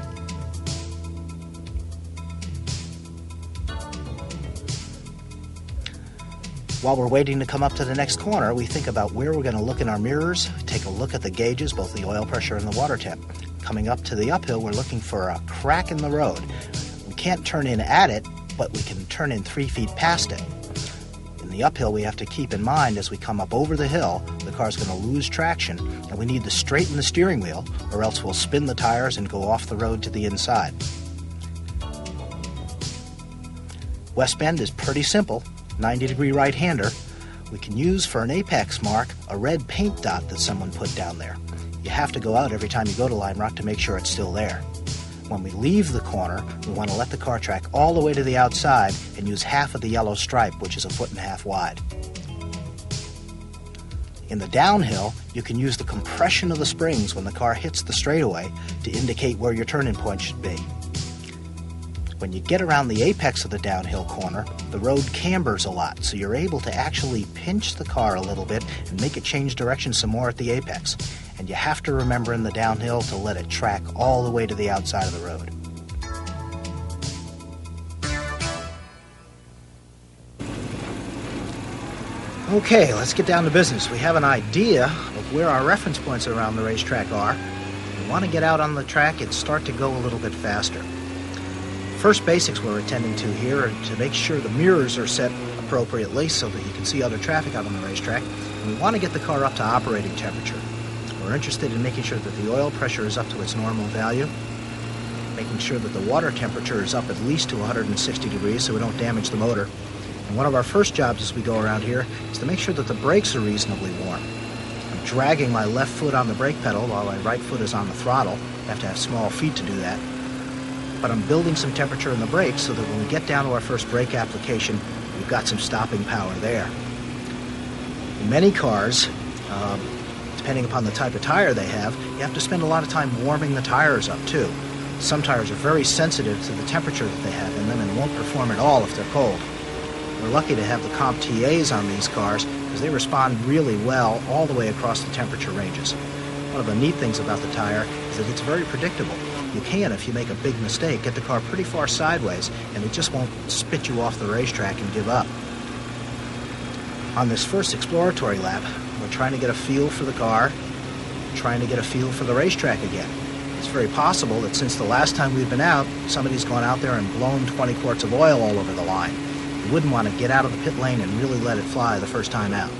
While we're waiting to come up to the next corner, we think about where we're going to look in our mirrors, take a look at the gauges, both the oil pressure and the water temp. Coming up to the uphill, we're looking for a crack in the road. We can't turn in at it, but we can turn in 3 feet past it. In the uphill, we have to keep in mind as we come up over the hill, the car's going to lose traction, and we need to straighten the steering wheel, or else we'll spin the tires and go off the road to the inside. West bend is pretty simple. 90-degree right-hander. We can use for an apex mark a red paint dot that someone put down there. You have to go out every time you go to Lime Rock to make sure it's still there. When we leave the corner, we want to let the car track all the way to the outside and use half of the yellow stripe, which is 1.5 feet wide. In the downhill, you can use the compression of the springs when the car hits the straightaway to indicate where your turning point should be. When you get around the apex of the downhill corner, the road cambers a lot, so you're able to actually pinch the car a little bit and make it change direction some more at the apex. And you have to remember in the downhill to let it track all the way to the outside of the road. Okay, let's get down to business. We have an idea of where our reference points around the racetrack are. We want to get out on the track and start to go a little bit faster. First basics we're attending to here are to make sure the mirrors are set appropriately so that you can see other traffic out on the racetrack. And we want to get the car up to operating temperature. We're interested in making sure that the oil pressure is up to its normal value, making sure that the water temperature is up at least to 160 degrees so we don't damage the motor. And one of our first jobs as we go around here is to make sure that the brakes are reasonably warm. I'm dragging my left foot on the brake pedal while my right foot is on the throttle. I have to have small feet to do that. But I'm building some temperature in the brakes so that when we get down to our first brake application, we've got some stopping power there. In many cars, depending upon the type of tire they have, you have to spend a lot of time warming the tires up too. Some tires are very sensitive to the temperature that they have in them and won't perform at all if they're cold. We're lucky to have the Comp TAs on these cars because they respond really well all the way across the temperature ranges. One of the neat things about the tire is that it's very predictable. You can, if you make a big mistake, get the car pretty far sideways and it just won't spit you off the racetrack and give up. On this first exploratory lap, we're trying to get a feel for the car, trying to get a feel for the racetrack again. It's very possible that since the last time we've been out, somebody's gone out there and blown 20 quarts of oil all over the line. You wouldn't want to get out of the pit lane and really let it fly the first time out.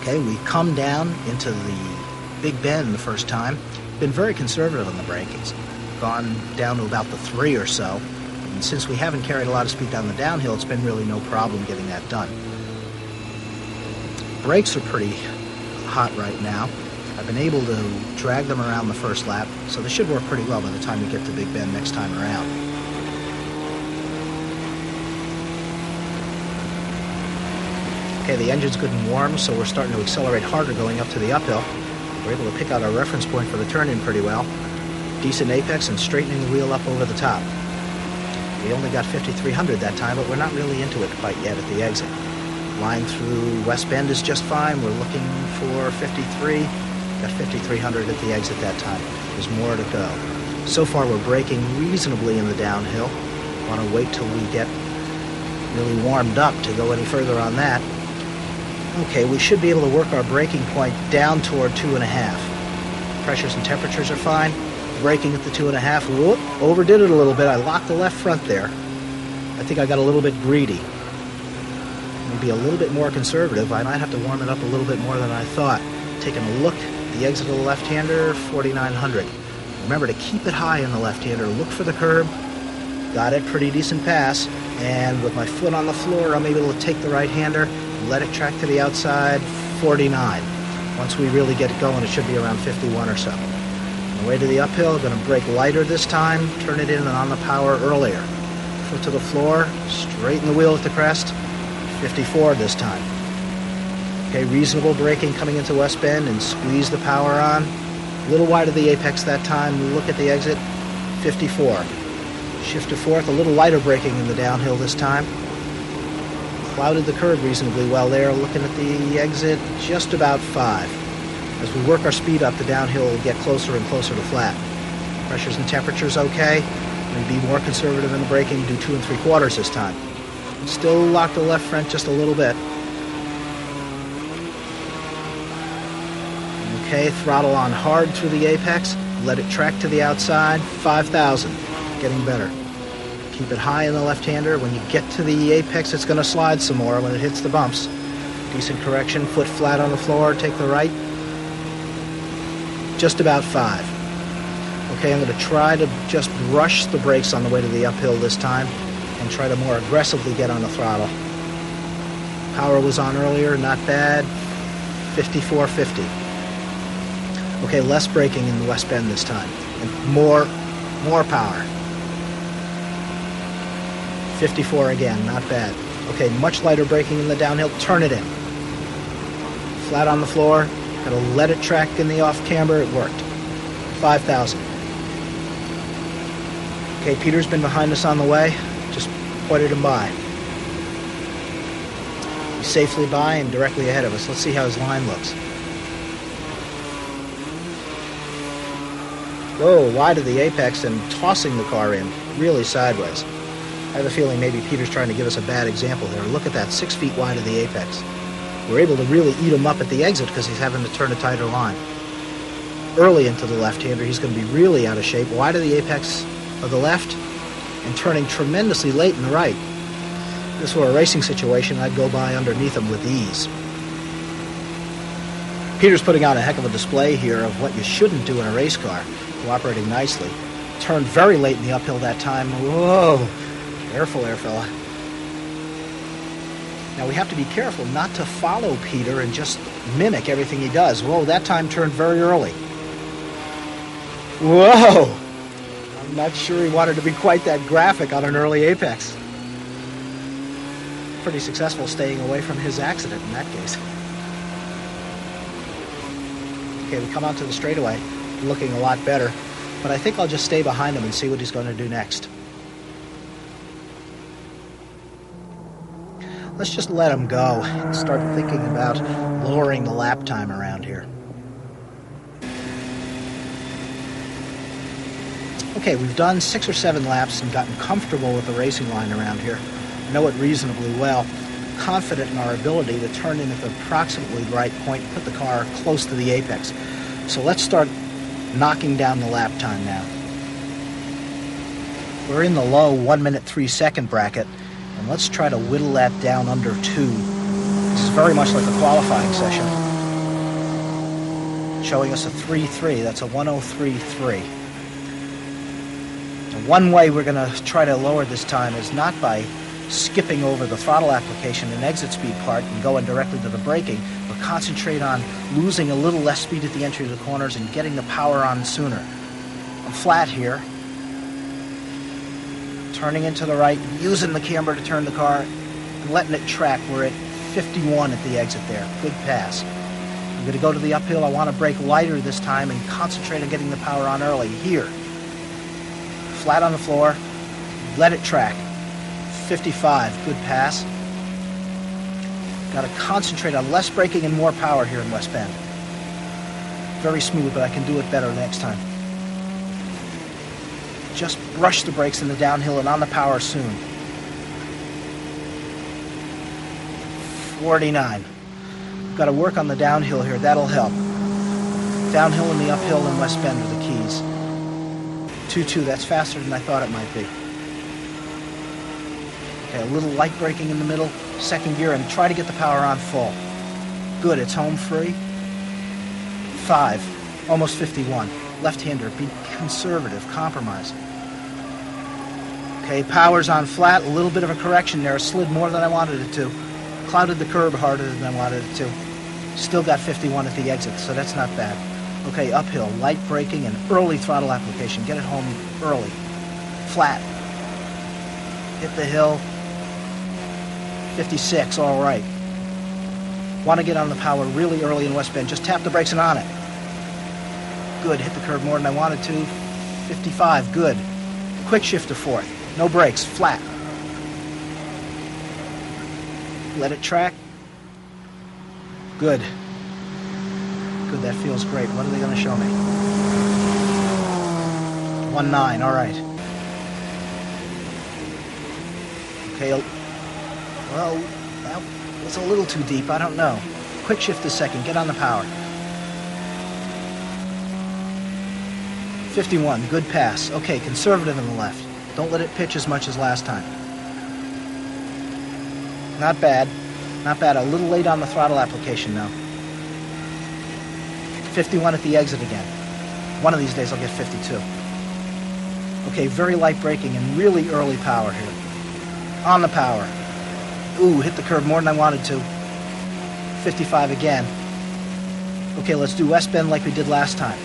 Okay, we come down into the Big Bend the first time. Been very conservative on the brakings. Gone down to about the 3 or so. And since we haven't carried a lot of speed down the downhill, it's been really no problem getting that done. Brakes are pretty hot right now. I've been able to drag them around the first lap, so they should work pretty well by the time we get to Big Bend next time around. Okay, the engine's good and warm, so we're starting to accelerate harder going up to the uphill. We're able to pick out our reference point for the turn-in pretty well. Decent apex and straightening the wheel up over the top. We only got 5,300 that time, but we're not really into it quite yet at the exit. Line through West Bend is just fine. We're looking for 53. Got 5,300 at the exit that time. There's more to go. So far we're braking reasonably in the downhill. Want to wait till we get really warmed up to go any further on that. Okay, we should be able to work our braking point down toward 2.5. Pressures and temperatures are fine. Braking at the 2.5. Whoop, overdid it a little bit. I locked the left front there. I think I got a little bit greedy. Maybe a little bit more conservative. I might have to warm it up a little bit more than I thought. Taking a look at the exit of the left-hander, 4,900. Remember to keep it high in the left-hander. Look for the curb. Got it, pretty decent pass. And with my foot on the floor, I'm able to take the right-hander, let it track to the outside, 49. Once we really get it going, it should be around 51 or so. On the way to the uphill, I'm going to brake lighter this time, turn it in and on the power earlier. Foot to the floor, straighten the wheel at the crest, 54 this time. Okay, reasonable braking coming into West Bend and squeeze the power on. A little wide of the apex that time, look at the exit, 54. Shift to fourth, a little lighter braking in the downhill this time. Clouded the curb reasonably well there, looking at the exit, just about 5. As we work our speed up, the downhill will get closer and closer to flat. Pressures and temperatures okay. And be more conservative in the braking, do 2 3/4 this time. Still lock the left front just a little bit. Okay, throttle on hard through the apex. Let it track to the outside. 5,000. Getting better. Keep it high in the left-hander. When you get to the apex, it's going to slide some more when it hits the bumps. Decent correction. Foot flat on the floor. Take the right. Just about 5. Okay, I'm going to try to just brush the brakes on the way to the uphill this time and try to more aggressively get on the throttle. Power was on earlier, not bad. 54.50. Okay, less braking in the West Bend this time. And more power. 54 again, not bad. Okay, much lighter braking in the downhill. Turn it in. Flat on the floor. Got to let it track in the off camber. It worked. 5,000. Okay, Peter's been behind us on the way. Just pointed him by. He's safely by and directly ahead of us. Let's see how his line looks. Whoa, wide of the apex and tossing the car in, really sideways. I have a feeling maybe Peter's trying to give us a bad example there. Look at that, 6 feet wide of the apex. We're able to really eat him up at the exit because he's having to turn a tighter line. Early into the left-hander, he's going to be really out of shape, wide of the apex of the left and turning tremendously late in the right. If this were a racing situation, I'd go by underneath him with ease. Peter's putting on a heck of a display here of what you shouldn't do in a race car. Cooperating nicely. Turned very late in the uphill that time. Whoa! Careful there, fella. Now we have to be careful not to follow Peter and just mimic everything he does. Whoa, that time turned very early. Whoa! I'm not sure he wanted to be quite that graphic on an early apex. Pretty successful staying away from his accident in that case. Okay, we come onto the straightaway, looking a lot better, but I think I'll just stay behind him and see what he's going to do next. Let's just let him go and start thinking about lowering the lap time around here. Okay, we've done 6 or 7 laps and gotten comfortable with the racing line around here. Know it reasonably well. Confident in our ability to turn in at the approximately right point and put the car close to the apex. So let's start knocking down the lap time now. We're in the low 1 minute 3 second bracket, and let's try to whittle that down under 2. This is very much like a qualifying session. Showing us a 3.3, that's a 1:03.3. And one way we're going to try to lower this time is not by skipping over the throttle application and exit speed part and going directly to the braking, but concentrate on losing a little less speed at the entry of the corners and getting the power on sooner. I'm flat here. Turning into the right, using the camber to turn the car and letting it track. We're at 51 at the exit there. Good pass. I'm going to go to the uphill. I want to brake lighter this time and concentrate on getting the power on early. Here. Flat on the floor. Let it track. 55. Good pass. Got to concentrate on less braking and more power here in West Bend. Very smooth, but I can do it better next time. Just brush the brakes in the downhill and on the power soon. 49. Got to work on the downhill here. That'll help. Downhill and the uphill in West Bend are the keys. 2.2. That's faster than I thought it might be. Okay, a little light braking in the middle. Second gear and try to get the power on full. Good. It's home free. 5. Almost 51. Left-hander. Be conservative. Compromise. Okay, power's on flat. A little bit of a correction there. Slid more than I wanted it to. Clouded the curb harder than I wanted it to. Still got 51 at the exit, so that's not bad. Okay, uphill. Light braking and early throttle application. Get it home early. Flat. Hit the hill. 56. All right. Want to get on the power really early in West Bend. Just tap the brakes and on it. Good. Hit the curb more than I wanted to. 55. Good. Quick shift to fourth. No brakes. Flat. let it track. Good. Good, that feels great. What are they going to show me? 1.9, all right. Okay, well, that was a little too deep, I don't know. Quick shift a second, get on the power. 51, good pass. Okay, conservative in the left. Don't let it pitch as much as last time. Not bad. Not bad. A little late on the throttle application now. 51 at the exit again. One of these days I'll get 52. Okay, very light braking and really early power here. On the power. Ooh, hit the curb more than I wanted to. 55 again. Okay, let's do west bend like we did last time.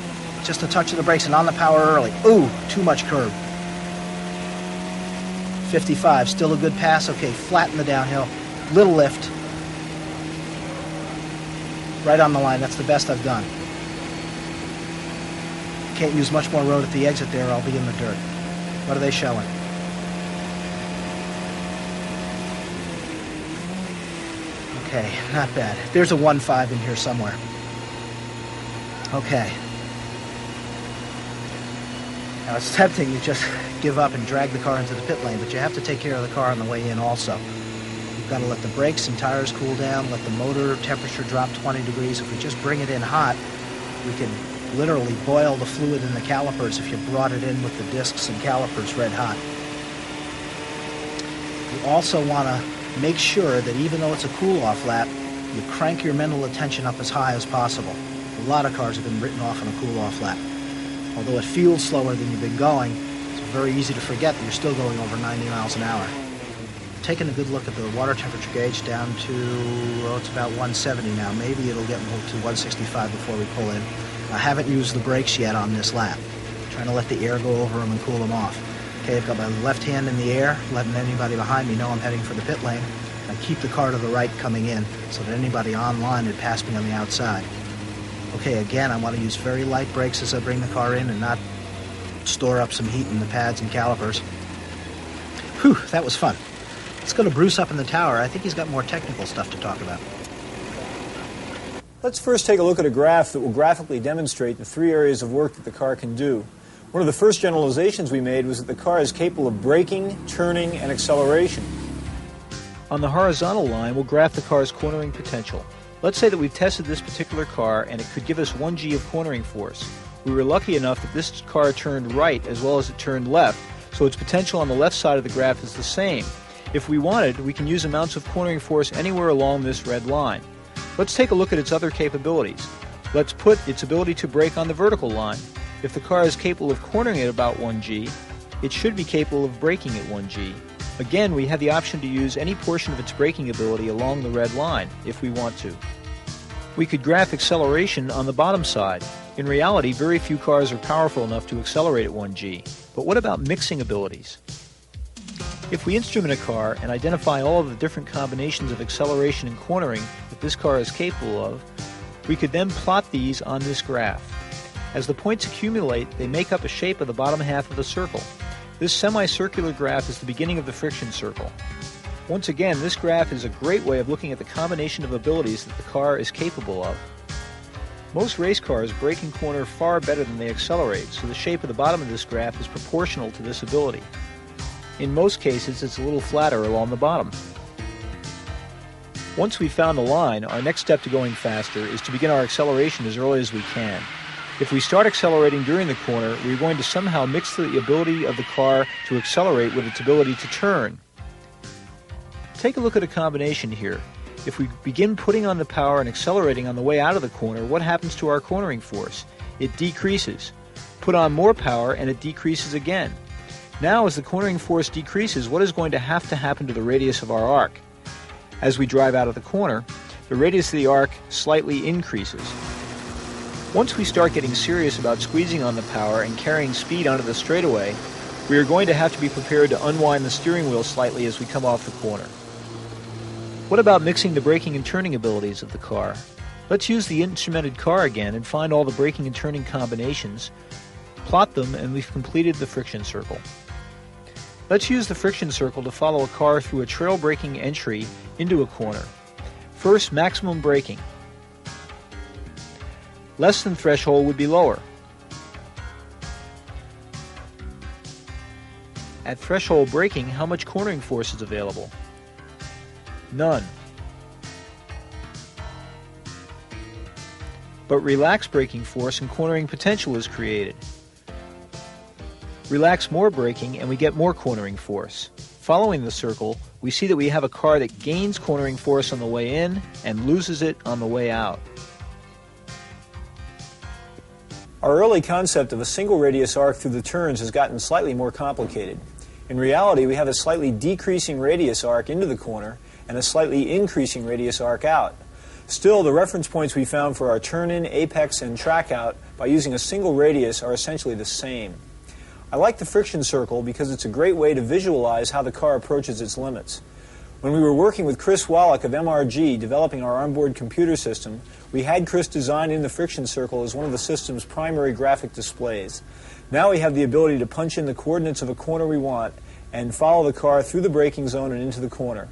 Just a touch of the brakes and on the power early. Ooh, too much curb. 55, still a good pass. Okay, flatten the downhill. Little lift. Right on the line, that's the best I've done. Can't use much more road at the exit there, I'll be in the dirt. What are they showing? Okay, not bad. There's a 1.5 in here somewhere. Okay. Now it's tempting to just give up and drag the car into the pit lane, but you have to take care of the car on the way in also. You've got to let the brakes and tires cool down, let the motor temperature drop 20 degrees. If we just bring it in hot, we can literally boil the fluid in the calipers if you brought it in with the discs and calipers red hot. You also want to make sure that even though it's a cool-off lap, you crank your mental attention up as high as possible. A lot of cars have been written off on a cool-off lap. Although it feels slower than you've been going, it's very easy to forget that you're still going over 90 miles an hour. Taking a good look at the water temperature gauge down to, well, it's about 170 now. Maybe it'll get to 165 before we pull in. I haven't used the brakes yet on this lap. Trying to let the air go over them and cool them off. Okay, I've got my left hand in the air, letting anybody behind me know I'm heading for the pit lane. I keep the car to the right coming in so that anybody online would pass me on the outside. Okay, again, I want to use very light brakes as I bring the car in and not store up some heat in the pads and calipers. Whew, that was fun. Let's go to Bruce up in the tower. I think he's got more technical stuff to talk about. Let's first take a look at a graph that will graphically demonstrate the three areas of work that the car can do. One of the first generalizations we made was that the car is capable of braking, turning, and acceleration. On the horizontal line, we'll graph the car's cornering potential. Let's say that we've tested this particular car and it could give us 1 G of cornering force. We were lucky enough that this car turned right as well as it turned left, so its potential on the left side of the graph is the same. If we wanted, we can use amounts of cornering force anywhere along this red line. Let's take a look at its other capabilities. Let's put its ability to brake on the vertical line. If the car is capable of cornering at about 1 G, it should be capable of braking at 1 G. Again, we have the option to use any portion of its braking ability along the red line, if we want to. We could graph acceleration on the bottom side. In reality, very few cars are powerful enough to accelerate at 1 G. But what about mixing abilities? If we instrument a car and identify all of the different combinations of acceleration and cornering that this car is capable of, we could then plot these on this graph. As the points accumulate, they make up a shape of the bottom half of the circle. This semicircular graph is the beginning of the friction circle. Once again, this graph is a great way of looking at the combination of abilities that the car is capable of. Most race cars brake and corner far better than they accelerate, so the shape of the bottom of this graph is proportional to this ability. In most cases, it's a little flatter along the bottom. Once we've found the line, our next step to going faster is to begin our acceleration as early as we can. If we start accelerating during the corner, we're going to somehow mix the ability of the car to accelerate with its ability to turn. Take a look at a combination here. If we begin putting on the power and accelerating on the way out of the corner, what happens to our cornering force? It decreases. Put on more power and it decreases again. Now, as the cornering force decreases, what is going to happen to the radius of our arc? As we drive out of the corner, the radius of the arc slightly increases. Once we start getting serious about squeezing on the power and carrying speed onto the straightaway, we are going to have to be prepared to unwind the steering wheel slightly as we come off the corner. What about mixing the braking and turning abilities of the car? Let's use the instrumented car again and find all the braking and turning combinations, plot them, and we've completed the friction circle. Let's use the friction circle to follow a car through a trail braking entry into a corner. First, maximum braking. Less than threshold would be lower. At threshold braking, how much cornering force is available? None. But relaxed braking force and cornering potential is created. Relax more braking and we get more cornering force. Following the circle, we see that we have a car that gains cornering force on the way in and loses it on the way out. Our early concept of a single radius arc through the turns has gotten slightly more complicated. In reality, we have a slightly decreasing radius arc into the corner and a slightly increasing radius arc out. Still, the reference points we found for our turn-in, apex, and track-out by using a single radius are essentially the same. I like the friction circle because it's a great way to visualize how the car approaches its limits. When we were working with Chris Wallach of MRG developing our onboard computer system, we had Chris design in the friction circle as one of the system's primary graphic displays. Now we have the ability to punch in the coordinates of a corner we want and follow the car through the braking zone and into the corner.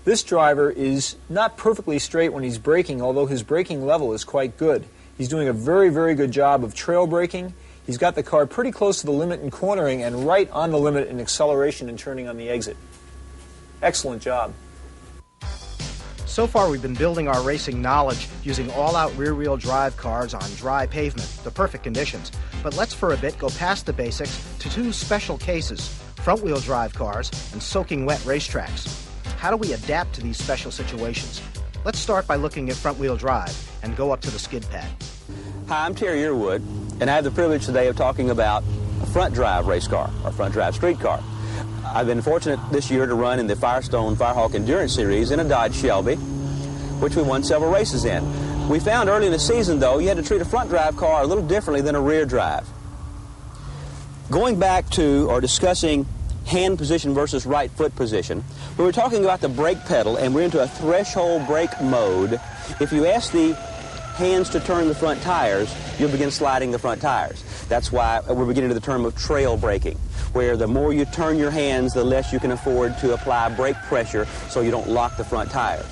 This driver is not perfectly straight when he's braking, although his braking level is quite good. He's doing a very, very good job of trail braking. He's got the car pretty close to the limit in cornering and right on the limit in acceleration and turning on the exit. Excellent job. So far we've been building our racing knowledge using all-out rear-wheel drive cars on dry pavement, the perfect conditions. But let's for a bit go past the basics to two special cases, front-wheel drive cars and soaking wet racetracks. How do we adapt to these special situations? Let's start by looking at front-wheel drive and go up to the skid pad. Hi, I'm Terry Yearwood, and I have the privilege today of talking about a front drive race car, or front drive street car. I've been fortunate this year to run in the Firestone Firehawk Endurance Series in a Dodge Shelby, which we won several races in. We found early in the season, though, you had to treat a front drive car a little differently than a rear drive. Going back to, or discussing hand position versus right foot position, we were talking about the brake pedal, and we're into a threshold brake mode. If you ask the hands to turn the front tires, you'll begin sliding the front tires. That's why we're beginning to the term of trail braking, where the more you turn your hands, the less you can afford to apply brake pressure so you don't lock the front tires.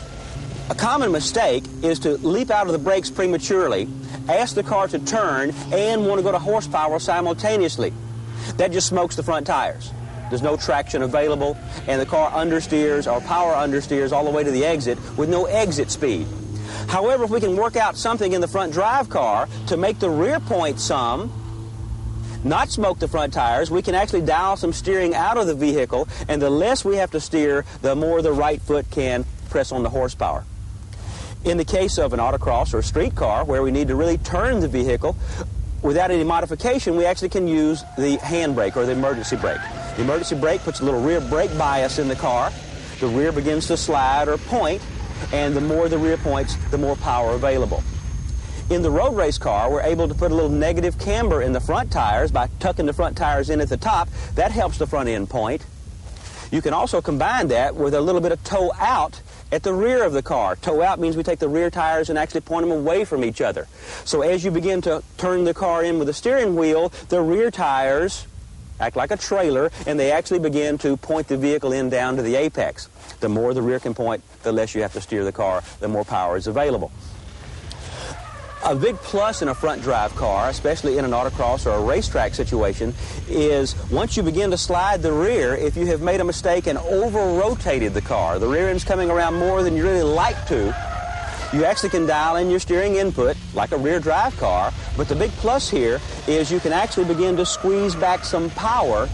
A common mistake is to leap out of the brakes prematurely, ask the car to turn, and want to go to horsepower simultaneously. That just smokes the front tires. There's no traction available, and the car understeers or power understeers all the way to the exit with no exit speed. However, if we can work out something in the front drive car to make the rear point not smoke the front tires, we can actually dial some steering out of the vehicle, and the less we have to steer, the more the right foot can press on the horsepower. In the case of an autocross or a street car, where we need to really turn the vehicle, without any modification, we actually can use the handbrake or the emergency brake. The emergency brake puts a little rear brake bias in the car. The rear begins to slide or point, and the more the rear points, the more power available. In the road race car, we're able to put a little negative camber in the front tires by tucking the front tires in at the top. That helps the front end point. You can also combine that with a little bit of toe out at the rear of the car. Toe out means we take the rear tires and actually point them away from each other. So as you begin to turn the car in with the steering wheel, the rear tires act like a trailer, and they actually begin to point the vehicle in down to the apex. The more the rear can point, the less you have to steer the car, the more power is available. A big plus in a front drive car, especially in an autocross or a racetrack situation, is once you begin to slide the rear, if you have made a mistake and over-rotated the car, the rear end's coming around more than you really like to, you actually can dial in your steering input like a rear drive car, but the big plus here is you can actually begin to squeeze back some power,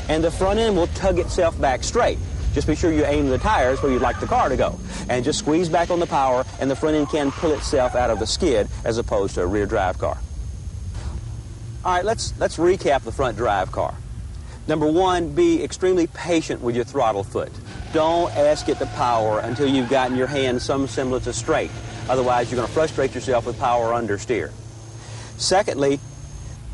and the front end will tug itself back straight. Just be sure you aim the tires where you'd like the car to go. And just squeeze back on the power, and the front end can pull itself out of the skid as opposed to a rear drive car. All right, let's recap the front drive car. Number one, be extremely patient with your throttle foot. Don't ask it to power until you've gotten your hand some semblance of straight. Otherwise, you're going to frustrate yourself with power understeer. Secondly,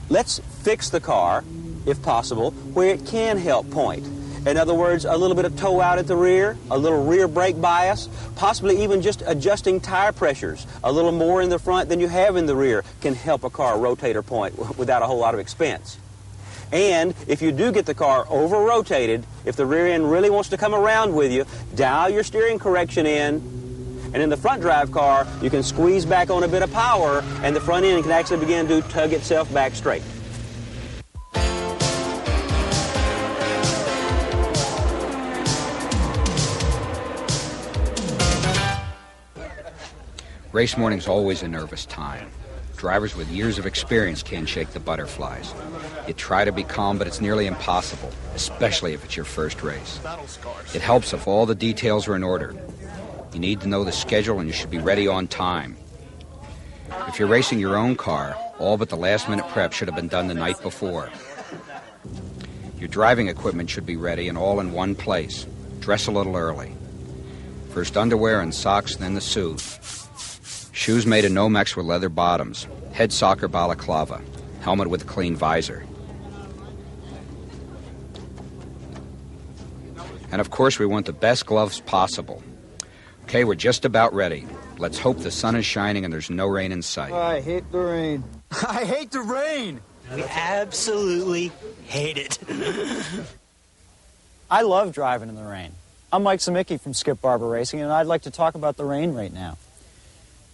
let's fix the car, if possible, where it can help point. In other words, a little bit of toe out at the rear, a little rear brake bias, possibly even just adjusting tire pressures. A little more in the front than you have in the rear can help a car rotate or point without a whole lot of expense. And if you do get the car over-rotated, if the rear end really wants to come around with you, dial your steering correction in, and in the front drive car, you can squeeze back on a bit of power, and the front end can actually begin to tug itself back straight. Race morning's always a nervous time. Drivers with years of experience can't shake the butterflies. You try to be calm, but it's nearly impossible, especially if it's your first race. It helps if all the details are in order. You need to know the schedule, and you should be ready on time. If you're racing your own car, all but the last-minute prep should have been done the night before. Your driving equipment should be ready and all in one place. Dress a little early. First underwear and socks, then the suit. Shoes made of Nomex with leather bottoms. Head soccer balaclava. Helmet with a clean visor. And of course, we want the best gloves possible. Okay, we're just about ready. Let's hope the sun is shining and there's no rain in sight. I hate the rain. I hate the rain. We absolutely hate it. I love driving in the rain. I'm Mike Zemicki from Skip Barber Racing, and I'd like to talk about the rain right now.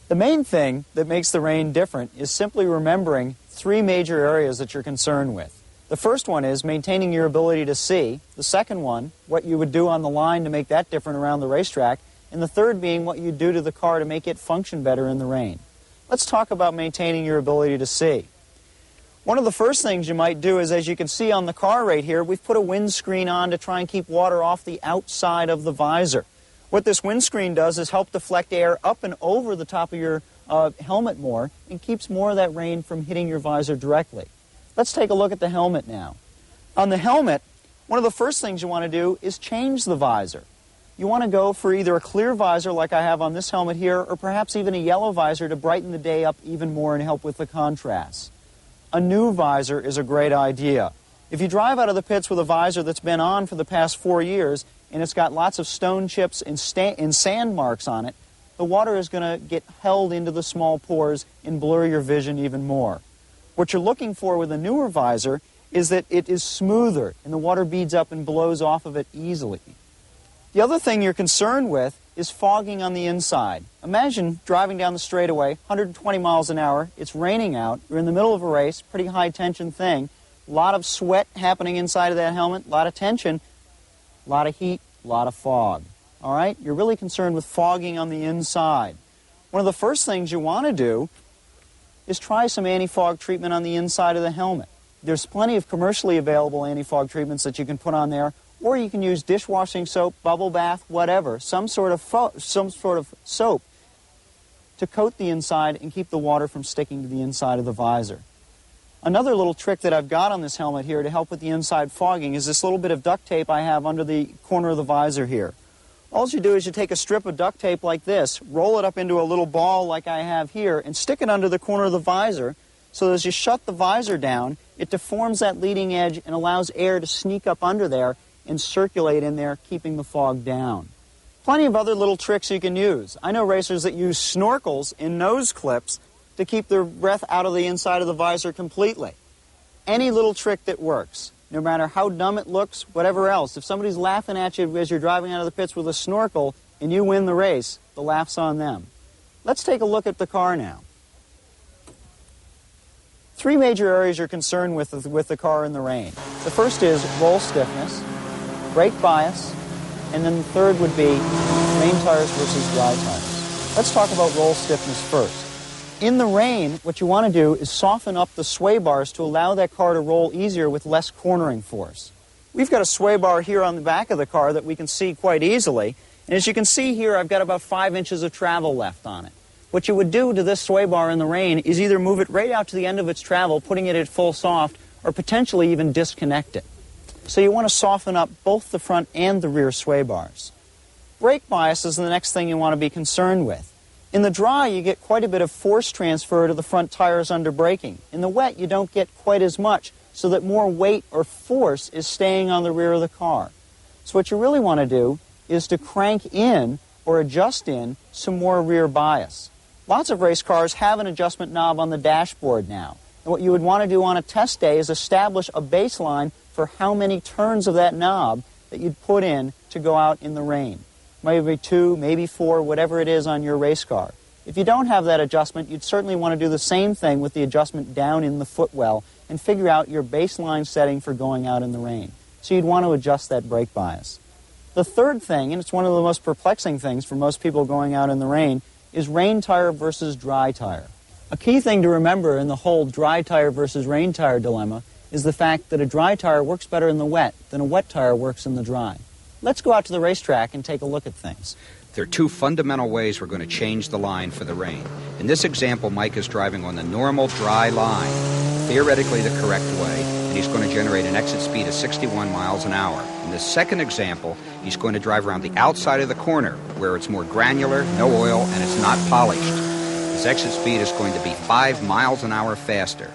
The main thing that makes the rain different is simply remembering three major areas that you're concerned with. The first one is maintaining your ability to see. The second one, what you would do on the line to make that different around the racetrack. And the third being what you do to the car to make it function better in the rain. Let's talk about maintaining your ability to see. One of the first things you might do is, as you can see on the car right here, we've put a windscreen on to try and keep water off the outside of the visor. What this windscreen does is help deflect air up and over the top of your helmet more and keeps more of that rain from hitting your visor directly. Let's take a look at the helmet now. On the helmet, one of the first things you want to do is change the visor. You want to go for either a clear visor like I have on this helmet here, or perhaps even a yellow visor to brighten the day up even more and help with the contrast. A new visor is a great idea. If you drive out of the pits with a visor that's been on for the past 4 years and it's got lots of stone chips and sand marks on it, the water is going to get held into the small pores and blur your vision even more. What you're looking for with a newer visor is that it is smoother and the water beads up and blows off of it easily. The other thing you're concerned with is fogging on the inside. Imagine driving down the straightaway, 120 miles an hour, it's raining out, you're in the middle of a race, pretty high tension thing, a lot of sweat happening inside of that helmet, a lot of tension, a lot of heat, a lot of fog. All right? You're really concerned with fogging on the inside. One of the first things you want to do is try some anti-fog treatment on the inside of the helmet. There's plenty of commercially available anti-fog treatments that you can put on there, or you can use dishwashing soap, bubble bath, whatever, some sort of soap to coat the inside and keep the water from sticking to the inside of the visor. Another little trick that I've got on this helmet here to help with the inside fogging is this little bit of duct tape I have under the corner of the visor here. All you do is you take a strip of duct tape like this, roll it up into a little ball like I have here, and stick it under the corner of the visor so that as you shut the visor down, it deforms that leading edge and allows air to sneak up under there and circulate in there, keeping the fog down. Plenty of other little tricks you can use. I know racers that use snorkels and nose clips to keep their breath out of the inside of the visor completely. Any little trick that works, no matter how dumb it looks, whatever else. If somebody's laughing at you as you're driving out of the pits with a snorkel and you win the race, the laugh's on them. Let's take a look at the car now. Three major areas you're concerned with the car in the rain. The first is roll stiffness, brake bias, and then the third would be rain tires versus dry tires. Let's talk about roll stiffness first. In the rain, what you want to do is soften up the sway bars to allow that car to roll easier with less cornering force. We've got a sway bar here on the back of the car that we can see quite easily, and as you can see here, I've got about 5 inches of travel left on it. What you would do to this sway bar in the rain is either move it right out to the end of its travel, putting it at full soft, or potentially even disconnect it. So you want to soften up both the front and the rear sway bars. Brake bias is the next thing you want to be concerned with. In the dry, you get quite a bit of force transfer to the front tires under braking. In the wet, you don't get quite as much, so that more weight or force is staying on the rear of the car. So what you really want to do is to crank in or adjust in some more rear bias. Lots of race cars have an adjustment knob on the dashboard now. And what you would want to do on a test day is establish a baseline for how many turns of that knob that you'd put in to go out in the rain. Maybe 2, maybe 4, whatever it is on your race car. If you don't have that adjustment, you'd certainly want to do the same thing with the adjustment down in the footwell and figure out your baseline setting for going out in the rain. So you'd want to adjust that brake bias. The third thing, and it's one of the most perplexing things for most people going out in the rain, is rain tire versus dry tire. A key thing to remember in the whole dry tire versus rain tire dilemma is the fact that a dry tire works better in the wet than a wet tire works in the dry. Let's go out to the racetrack and take a look at things. There are 2 fundamental ways we're going to change the line for the rain. In this example, Mike is driving on the normal dry line, theoretically the correct way, and he's going to generate an exit speed of 61 miles an hour. In the second example, he's going to drive around the outside of the corner, where it's more granular, no oil, and it's not polished. His exit speed is going to be 5 miles an hour faster.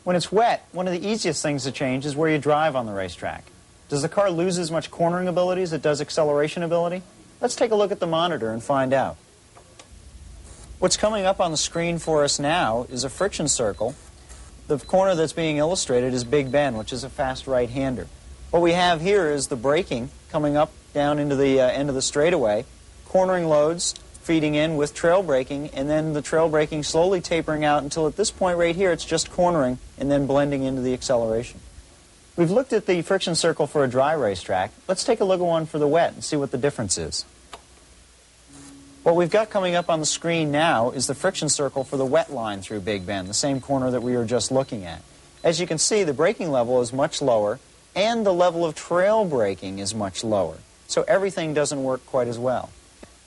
When it's wet, one of the easiest things to change is where you drive on the racetrack. Does the car lose as much cornering ability as it does acceleration ability? Let's take a look at the monitor and find out. What's coming up on the screen for us now is a friction circle. The corner that's being illustrated is Big Bend, which is a fast right-hander. What we have here is the braking coming up down into the end of the straightaway, cornering loads feeding in with trail braking, and then the trail braking slowly tapering out until at this point right here it's just cornering and then blending into the acceleration. We've looked at the friction circle for a dry racetrack. Let's take a look at one for the wet and see what the difference is. What we've got coming up on the screen now is the friction circle for the wet line through Big Bend, the same corner that we were just looking at. As you can see, the braking level is much lower, and the level of trail braking is much lower. So everything doesn't work quite as well.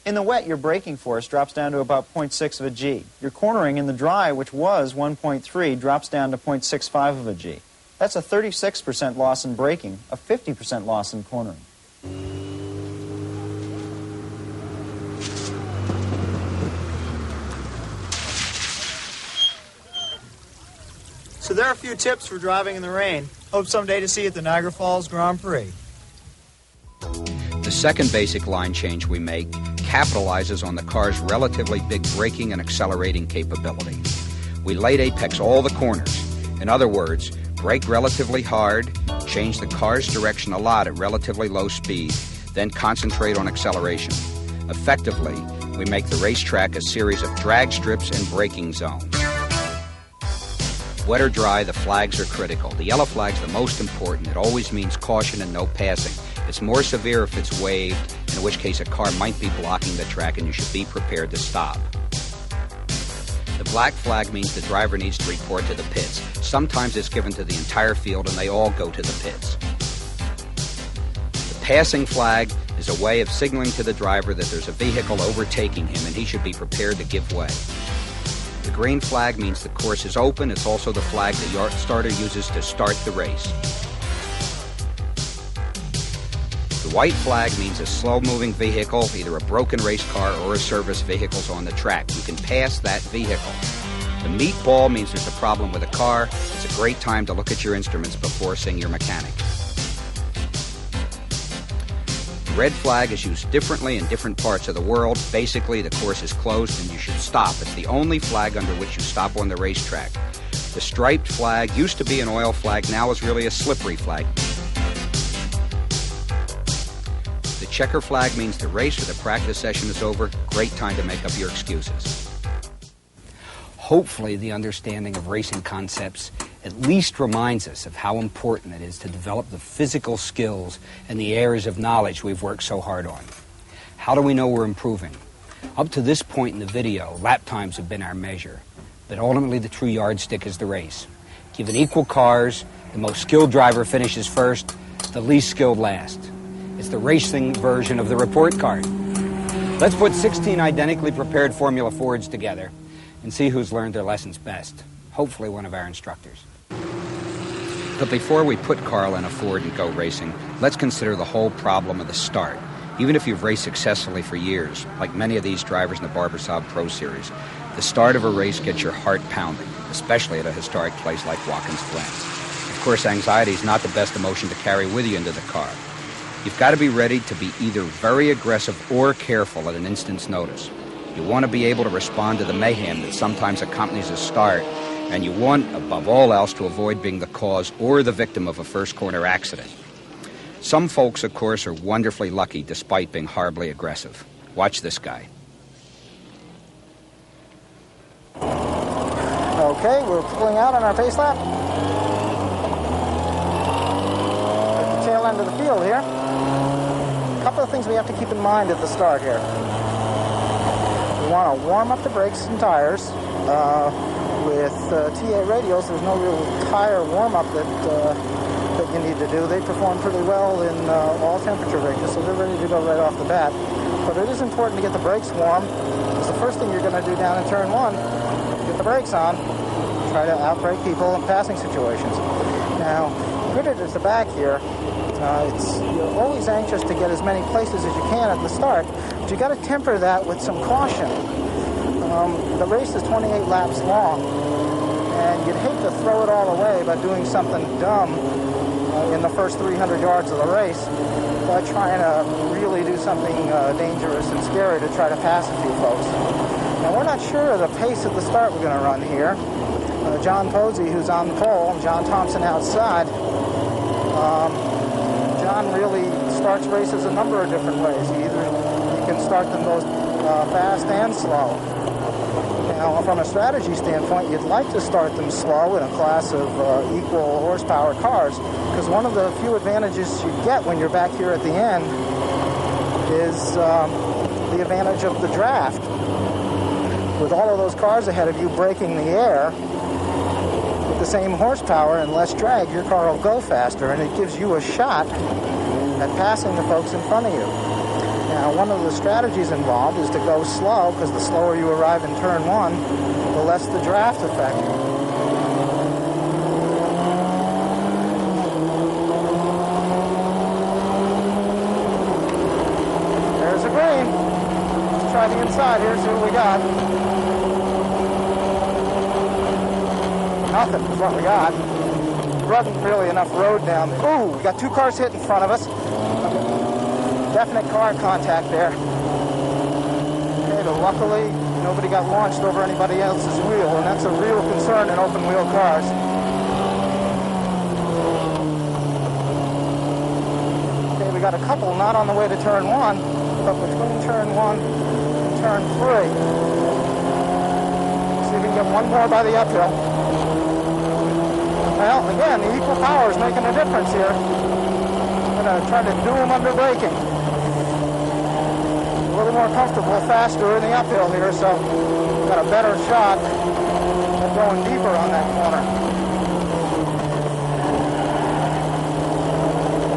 In the wet, your braking force drops down to about 0.6 of a G. Your cornering in the dry, which was 1.3, drops down to 0.65 of a G. That's a 36% loss in braking, a 50% loss in cornering. So there are a few tips for driving in the rain. Hope someday to see you at the Niagara Falls Grand Prix. The second basic line change we make capitalizes on the car's relatively big braking and accelerating capability. We light apex all the corners. In other words, brake relatively hard, change the car's direction a lot at relatively low speed, then concentrate on acceleration. Effectively, we make the racetrack a series of drag strips and braking zones. Wet or dry, the flags are critical. The yellow flag's the most important. It always means caution and no passing. It's more severe if it's waved, in which case a car might be blocking the track and you should be prepared to stop. The black flag means the driver needs to report to the pits. Sometimes it's given to the entire field and they all go to the pits. The passing flag is a way of signaling to the driver that there's a vehicle overtaking him and he should be prepared to give way. The green flag means the course is open. It's also the flag the starter uses to start the race. The white flag means a slow-moving vehicle, either a broken race car or a service vehicle's on the track. You can pass that vehicle. The meatball means there's a problem with a car. It's a great time to look at your instruments before seeing your mechanic. The red flag is used differently in different parts of the world. Basically, the course is closed and you should stop. It's the only flag under which you stop on the racetrack. The striped flag used to be an oil flag, now is really a slippery flag. The checker flag means the race or the practice session is over. Great time to make up your excuses. Hopefully, the understanding of racing concepts at least reminds us of how important it is to develop the physical skills and the areas of knowledge we've worked so hard on. How do we know we're improving? Up to this point in the video, lap times have been our measure, but ultimately the true yardstick is the race. Given equal cars, the most skilled driver finishes first, the least skilled last. It's the racing version of the report card. Let's put 16 identically prepared Formula Fords together and see who's learned their lessons best. Hopefully one of our instructors. But before we put Carl in a Ford and go racing, let's consider the whole problem of the start. Even if you've raced successfully for years, like many of these drivers in the Barber Pro Series, the start of a race gets your heart pounding, especially at a historic place like Watkins Glen. Of course, anxiety is not the best emotion to carry with you into the car. You've got to be ready to be either very aggressive or careful at an instant's notice. You want to be able to respond to the mayhem that sometimes accompanies a start And you want, above all else, to avoid being the cause or the victim of a first corner accident. Some folks, of course, are wonderfully lucky despite being horribly aggressive. Watch this guy. Okay, we're pulling out on our pace lap. At the tail end of the field here. A couple of things we have to keep in mind at the start here. We want to warm up the brakes and tires. With TA radials, there's no real tire warm-up that you need to do. They perform pretty well in all temperature ranges, so they're ready to go right off the bat. But it is important to get the brakes warm, because the first thing you're going to do down in turn one, get the brakes on, try to outbrake people in passing situations. Now, good at the back here, you're always anxious to get as many places as you can at the start, but you got to temper that with some caution. The race is 28 laps long, and you'd hate to throw it all away by doing something dumb in the first 300 yards of the race by trying to really do something dangerous and scary to try to pass a few folks. Now, we're not sure of the pace at the start we're going to run here. John Posey, who's on the pole, and John Thompson outside. John really starts races a number of different ways. You can start them both fast and slow. Now, from a strategy standpoint, you'd like to start them slow in a class of equal horsepower cars, because one of the few advantages you get when you're back here at the end is the advantage of the draft. With all of those cars ahead of you breaking the air, with the same horsepower and less drag, your car will go faster, and it gives you a shot at passing the folks in front of you. Now, one of the strategies involved is to go slow, because the slower you arrive in turn one, the less the draft effect. There's a green. Let's try the inside here, see what we got. Nothing is what we got. There wasn't really enough road down there. Ooh, we got two cars hit in front of us. Definite car contact there. Okay, but luckily nobody got launched over anybody else's wheel, and that's a real concern in open wheel cars. Okay, we got a couple not on the way to turn one, but between turn one and turn three. See if we can get one more by the uphill. Well, again, the equal power is making a difference here. I'm going to try to do them under braking. A little more comfortable, faster in the uphill here, so got a better shot at going deeper on that corner.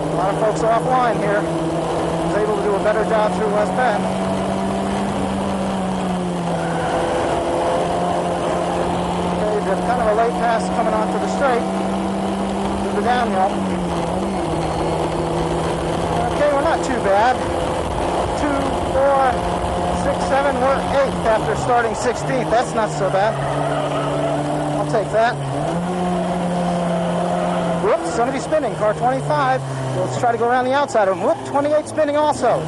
A lot of folks are offline here. I was able to do a better job through West Bend. Okay, just kind of a late pass coming onto the straight to the downhill. Okay, we're not too bad. 4, 6, 7, we're 8th after starting 16th. That's not so bad. I'll take that. Whoops, somebody's spinning. Car 25. Let's try to go around the outside of him. Whoop, 28 spinning also.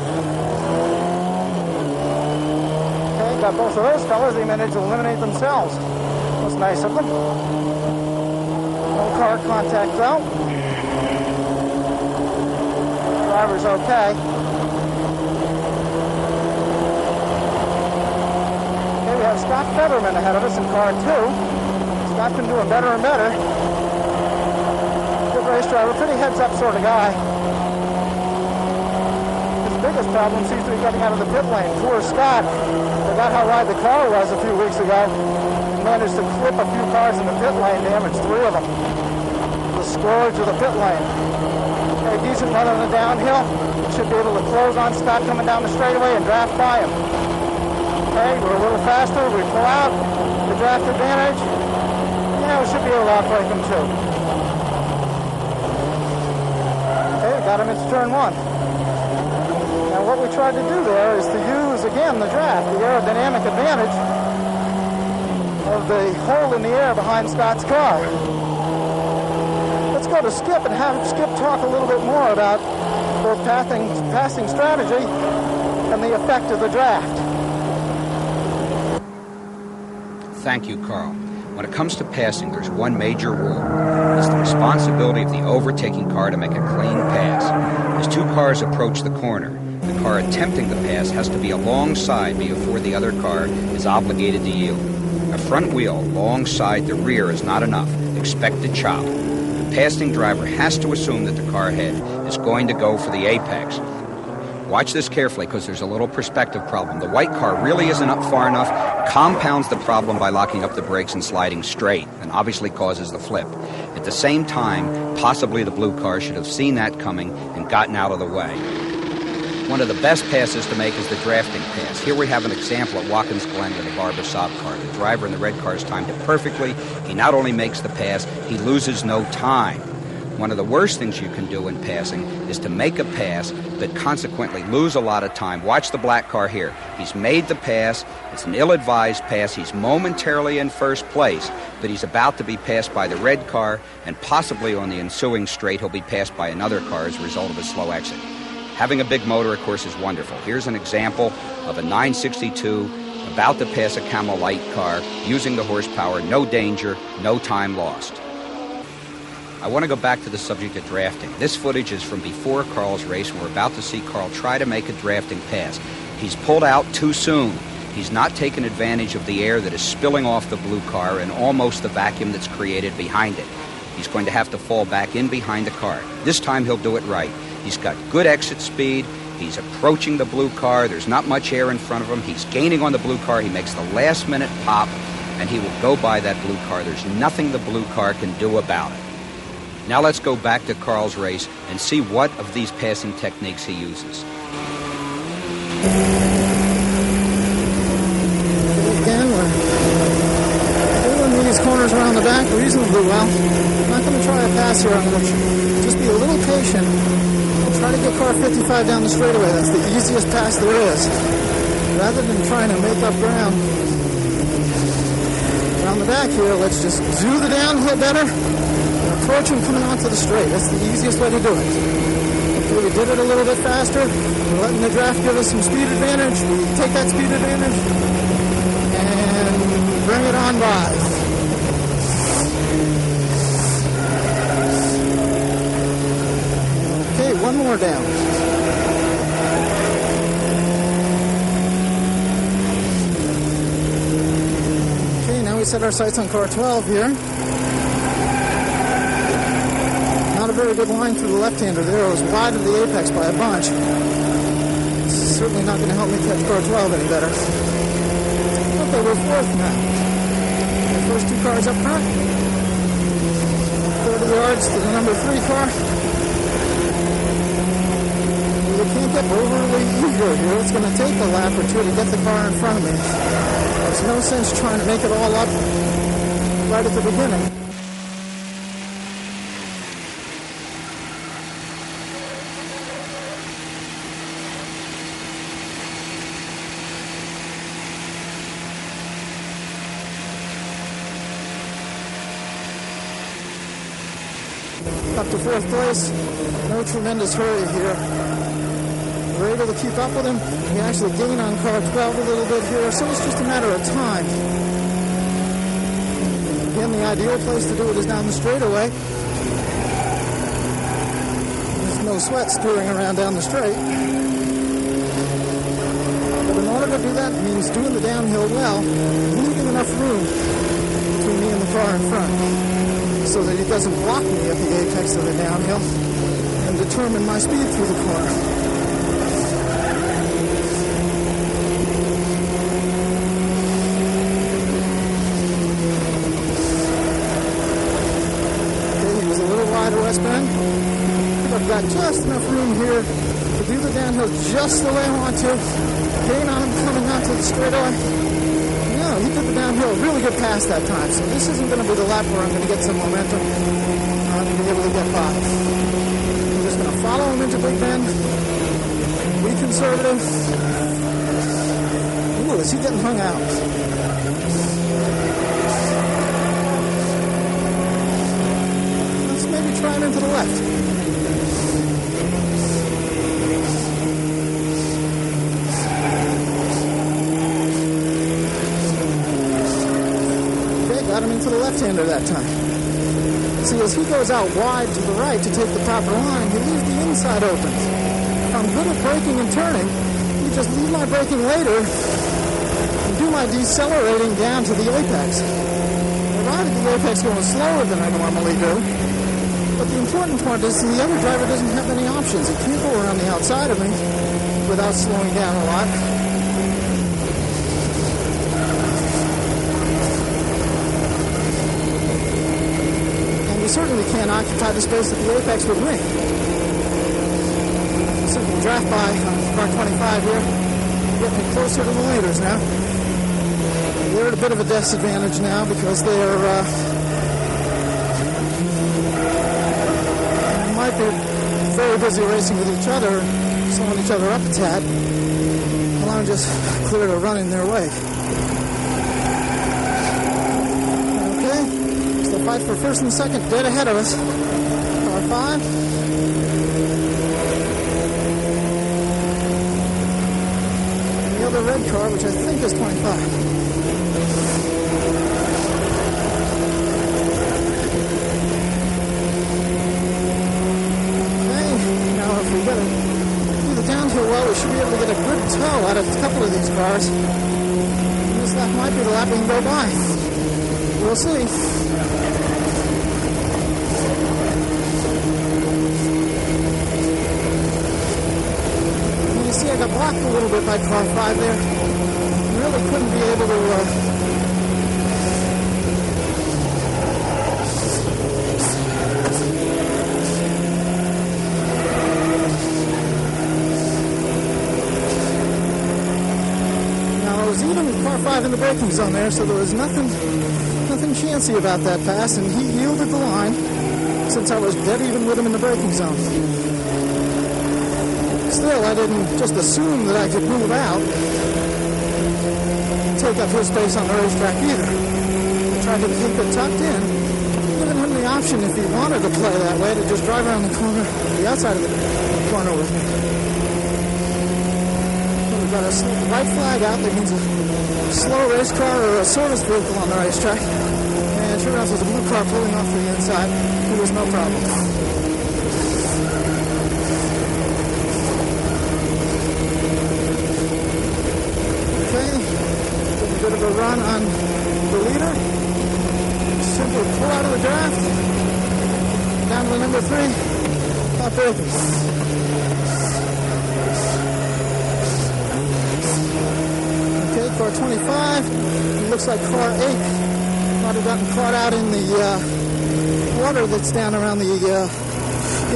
Okay, got both of those fellas. They managed to eliminate themselves. That's nice of them. No car contact though. Driver's okay. We have Scott Fetterman ahead of us in car 2. Scott's been doing better and better. Good race driver, pretty heads-up sort of guy. His biggest problem seems to be getting out of the pit lane. Poor Scott forgot how wide the car was a few weeks ago and managed to clip a few cars in the pit lane, damaged 3 of them. The scourge of the pit lane. A decent run on the downhill. Should be able to close on Scott coming down the straightaway and draft by him. Okay, we're a little faster, we pull out, the draft advantage. Yeah, we should be able to outbrake them too. Okay, got him into turn 1. Now what we tried to do there is to use, again, the draft, the aerodynamic advantage of the hole in the air behind Scott's car. Let's go to Skip and have Skip talk a little bit more about both passing strategy and the effect of the draft. Thank you, Carl. When it comes to passing, there's one major rule. It's the responsibility of the overtaking car to make a clean pass. As two cars approach the corner, the car attempting the pass has to be alongside before the other car is obligated to yield. A front wheel alongside the rear is not enough. Expect to chop. The passing driver has to assume that the car ahead is going to go for the apex. Watch this carefully because there's a little perspective problem. The white car really isn't up far enough, compounds the problem by locking up the brakes and sliding straight, and obviously causes the flip. At the same time, possibly the blue car should have seen that coming and gotten out of the way. One of the best passes to make is the drafting pass. Here we have an example at Watkins Glen with a Barber car. The driver in the red car has timed it perfectly. He not only makes the pass, he loses no time. One of the worst things you can do in passing is to make a pass, but consequently lose a lot of time. Watch the black car here. He's made the pass. It's an ill-advised pass. He's momentarily in first place, but he's about to be passed by the red car, and possibly on the ensuing straight he'll be passed by another car as a result of a slow exit. Having a big motor, of course, is wonderful. Here's an example of a 962 about to pass a Camel Light car using the horsepower, no danger, no time lost. I want to go back to the subject of drafting. This footage is from before Carl's race, and we're about to see Carl try to make a drafting pass. He's pulled out too soon. He's not taken advantage of the air that is spilling off the blue car and almost the vacuum that's created behind it. He's going to have to fall back in behind the car. This time he'll do it right. He's got good exit speed. He's approaching the blue car. There's not much air in front of him. He's gaining on the blue car. He makes the last minute pop, and he will go by that blue car. There's nothing the blue car can do about it. Now let's go back to Carl's race and see what of these passing techniques he uses. Again, we're doing these corners around the back reasonably well. I'm not going to try a pass here. I'm going to just be a little patient and try to get car 55 down the straightaway. That's the easiest pass there is. Rather than trying to make up ground around the back here, let's just do the downhill better. Approach him coming onto the straight. That's the easiest way to do it. Okay, we did it a little bit faster. We're letting the draft give us some speed advantage. We take that speed advantage and bring it on by. Okay, one more down. Okay, now we set our sights on car 12 here. Not a very good line through the left-hander there. It was wide of the apex by a bunch. It's certainly not going to help me catch car 12 any better. Okay, we're fourth now. The first two cars up front. 30 yards to the number 3 car. We can't get overly eager here. It's going to take a lap or two to get the car in front of me. There's no sense trying to make it all up right at the beginning. Up to fourth place, no tremendous hurry here. We're able to keep up with him. We actually gain on car 12 a little bit here, so it's just a matter of time. Again, the ideal place to do it is down the straightaway. There's no sweat steering around down the straight. But in order to do that, it means doing the downhill well, leaving enough room between me and the car in front, so that it doesn't block me at the apex of the downhill and determine my speed through the corner. Okay, he was a little wider westbound. I've got just enough room here to do the downhill just the way I want to. Gain on him coming onto the straightaway. He did the downhill, really good pass that time. So this isn't going to be the lap where I'm going to get some momentum. I'm going to be able to get by. I'm just going to follow him into Big Bend. Be conservative. Ooh, is he getting hung out? Let's maybe try him into the left. got him into the left-hander that time. See, as he goes out wide to the right to take the proper line, he leaves the inside open. If I'm good at braking and turning, you just leave my braking later and do my decelerating down to the apex. I arrive at the apex going slower than I normally do, but the important part is the other driver doesn't have any options. He can't go around the outside of me without slowing down a lot. Certainly can't occupy the space that the apex would win. Simple draft by on car 25 here, getting closer to the leaders now. They're at a bit of a disadvantage now because they're might be very busy racing with each other, slowing each other up a tad. Well, I'm just clear to run in their way. Fight for first and second, dead ahead of us. Car 5. And the other red car, which I think is 25. Okay, now if we do the downhill well, we should be able to get a good tow out of a couple of these cars. And this lap might be the lap we can go by. We'll see. You see I got blocked a little bit by car 5 there. Really couldn't be able to Now I was even with car 5 in the braking zone there, so there was nothing chancy about that pass, and he yielded the line since I was dead even with him in the braking zone. Still, I didn't just assume that I could move out and take up his space on the racetrack either. I tried to keep it tucked in, giving him the option if he wanted to play that way to just drive around the corner, the outside of the corner with me. But we've got a white flag out that means a slow race car or a service vehicle on the racetrack. And sure enough, there's a blue car pulling off the inside. It was no problem. Okay, getting a bit of a run on the leader. Simply pull out of the draft. Down to the number 3. Not braking. Okay, car 25. It looks like car 8. Might have gotten caught out in the water that's down around the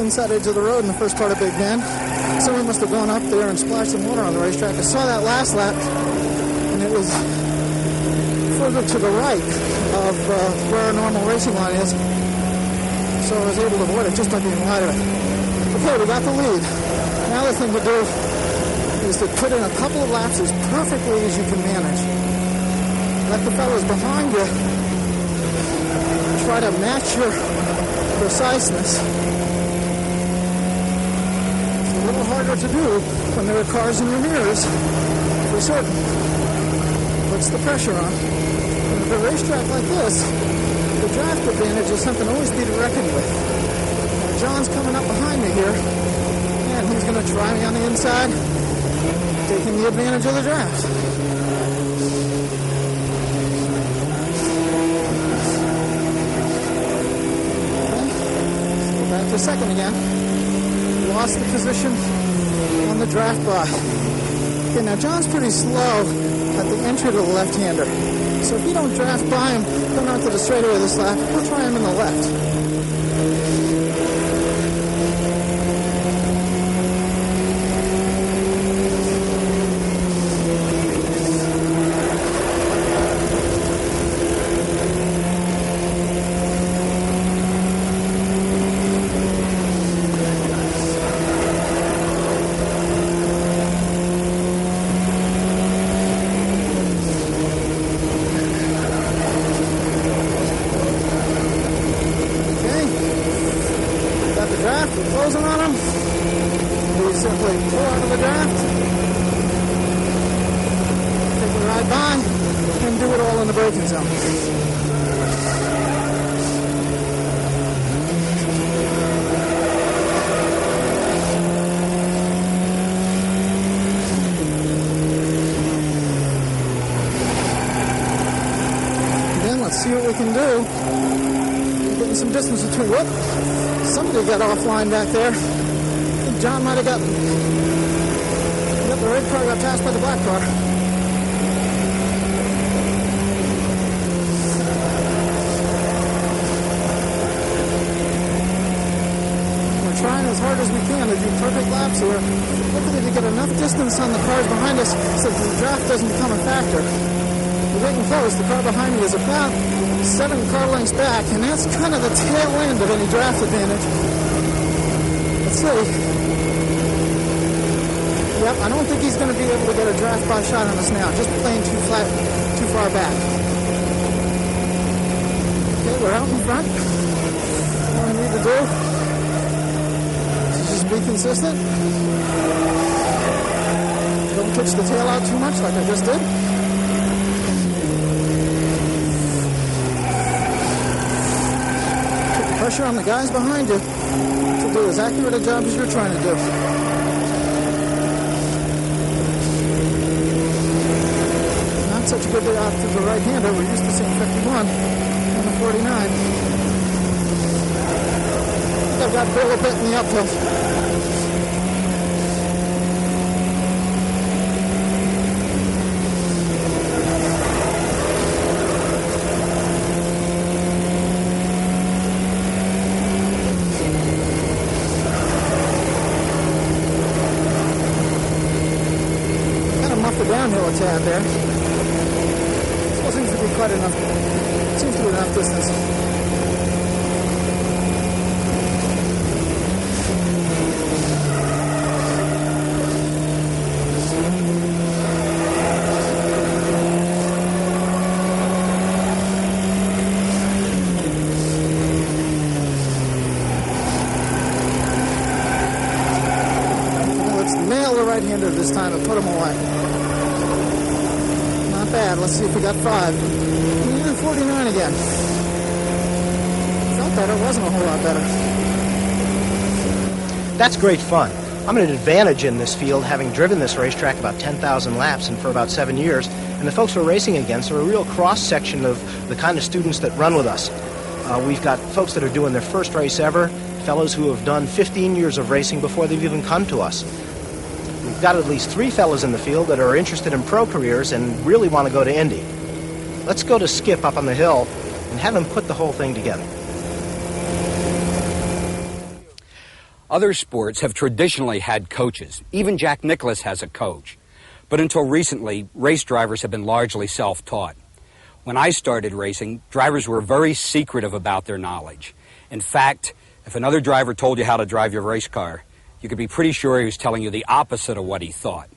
inside edge of the road in the first part of Big Bend. Someone must have gone up there and splashed some water on the racetrack. I saw that last lap, and it was further to the right of where our normal racing line is. So I was able to avoid it just by being wide of it. Okay, we got the lead. Now the thing to do is to put in a couple of laps as perfectly as you can manage. Let the fellows behind you try to match your preciseness. It's a little harder to do when there are cars in your mirrors, for certain. Puts the pressure on. And at a racetrack like this, the draft advantage is something to always be reckoned with. Now, John's coming up behind me here, and he's going to try me on the inside, taking the advantage of the draft. Back to second again. Lost the position on the draft by. Okay, now John's pretty slow at the entry to the left-hander. So if you don't draft by him, come out to the straightaway this lap, we'll try him in the left. See what we can do. Getting some distance between. Whoop! Somebody got offline back there. I think John might have gotten. Yep, the red car got passed by the black car. We're trying as hard as we can to do perfect laps here. Hopefully to get enough distance on the cars behind us so that the draft doesn't become a factor. We're getting close. The car behind me is about 7 car lengths back, and that's kind of the tail end of any draft advantage. Let's see. Yep, I don't think he's going to be able to get a draft by shot on us now. Just playing too far back. Okay, we're out in front. All we need to do is just be consistent. Don't pitch the tail out too much like I just did. Pressure on the guys behind you to do as accurate a job as you're trying to do. Not such a good day off to the right-hander. We're used to seeing 51 on the 49. I think I've got Bill a bit in the uphill. Downhill a tad there. Still seems to be quite enough. Seems to be enough distance. Let's nail the right-hander this time and put him away. Bad. Let's see if we got 5. 49 again. Felt better. Wasn't a whole lot better. That's great fun. I'm at an advantage in this field, having driven this racetrack about 10,000 laps and for about 7 years. And the folks we're racing against are a real cross-section of the kind of students that run with us. We've got folks that are doing their first race ever, fellows who have done 15 years of racing before they've even come to us. We've got at least 3 fellas in the field that are interested in pro careers and really want to go to Indy. Let's go to Skip up on the hill and have him put the whole thing together. Other sports have traditionally had coaches. Even Jack Nicklaus has a coach. But until recently, race drivers have been largely self-taught. When I started racing, drivers were very secretive about their knowledge. In fact, if another driver told you how to drive your race car, you could be pretty sure he was telling you the opposite of what he thought.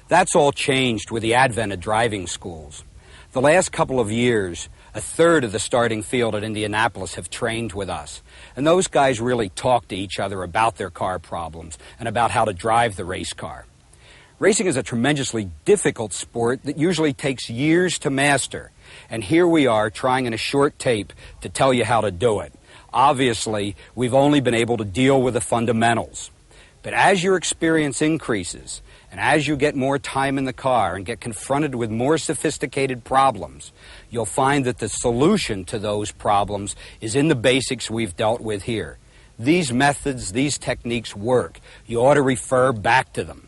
That's all changed with the advent of driving schools. The last couple of years, a third of the starting field at Indianapolis have trained with us. And those guys really talk to each other about their car problems and about how to drive the race car. Racing is a tremendously difficult sport that usually takes years to master. And here we are trying in a short tape to tell you how to do it. Obviously, we've only been able to deal with the fundamentals. But as your experience increases, and as you get more time in the car and get confronted with more sophisticated problems, you'll find that the solution to those problems is in the basics we've dealt with here. These methods, these techniques work. You ought to refer back to them.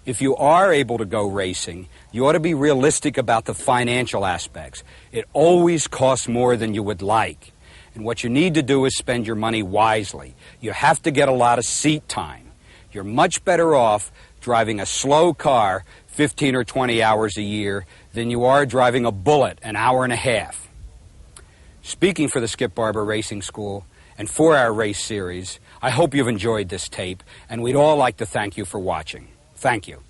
If you are able to go racing, you ought to be realistic about the financial aspects. It always costs more than you would like. And what you need to do is spend your money wisely. You have to get a lot of seat time. You're much better off driving a slow car 15 or 20 hours a year than you are driving a Bullet an hour and a half. Speaking for the Skip Barber Racing School and for our race series, I hope you've enjoyed this tape, and we'd all like to thank you for watching. Thank you.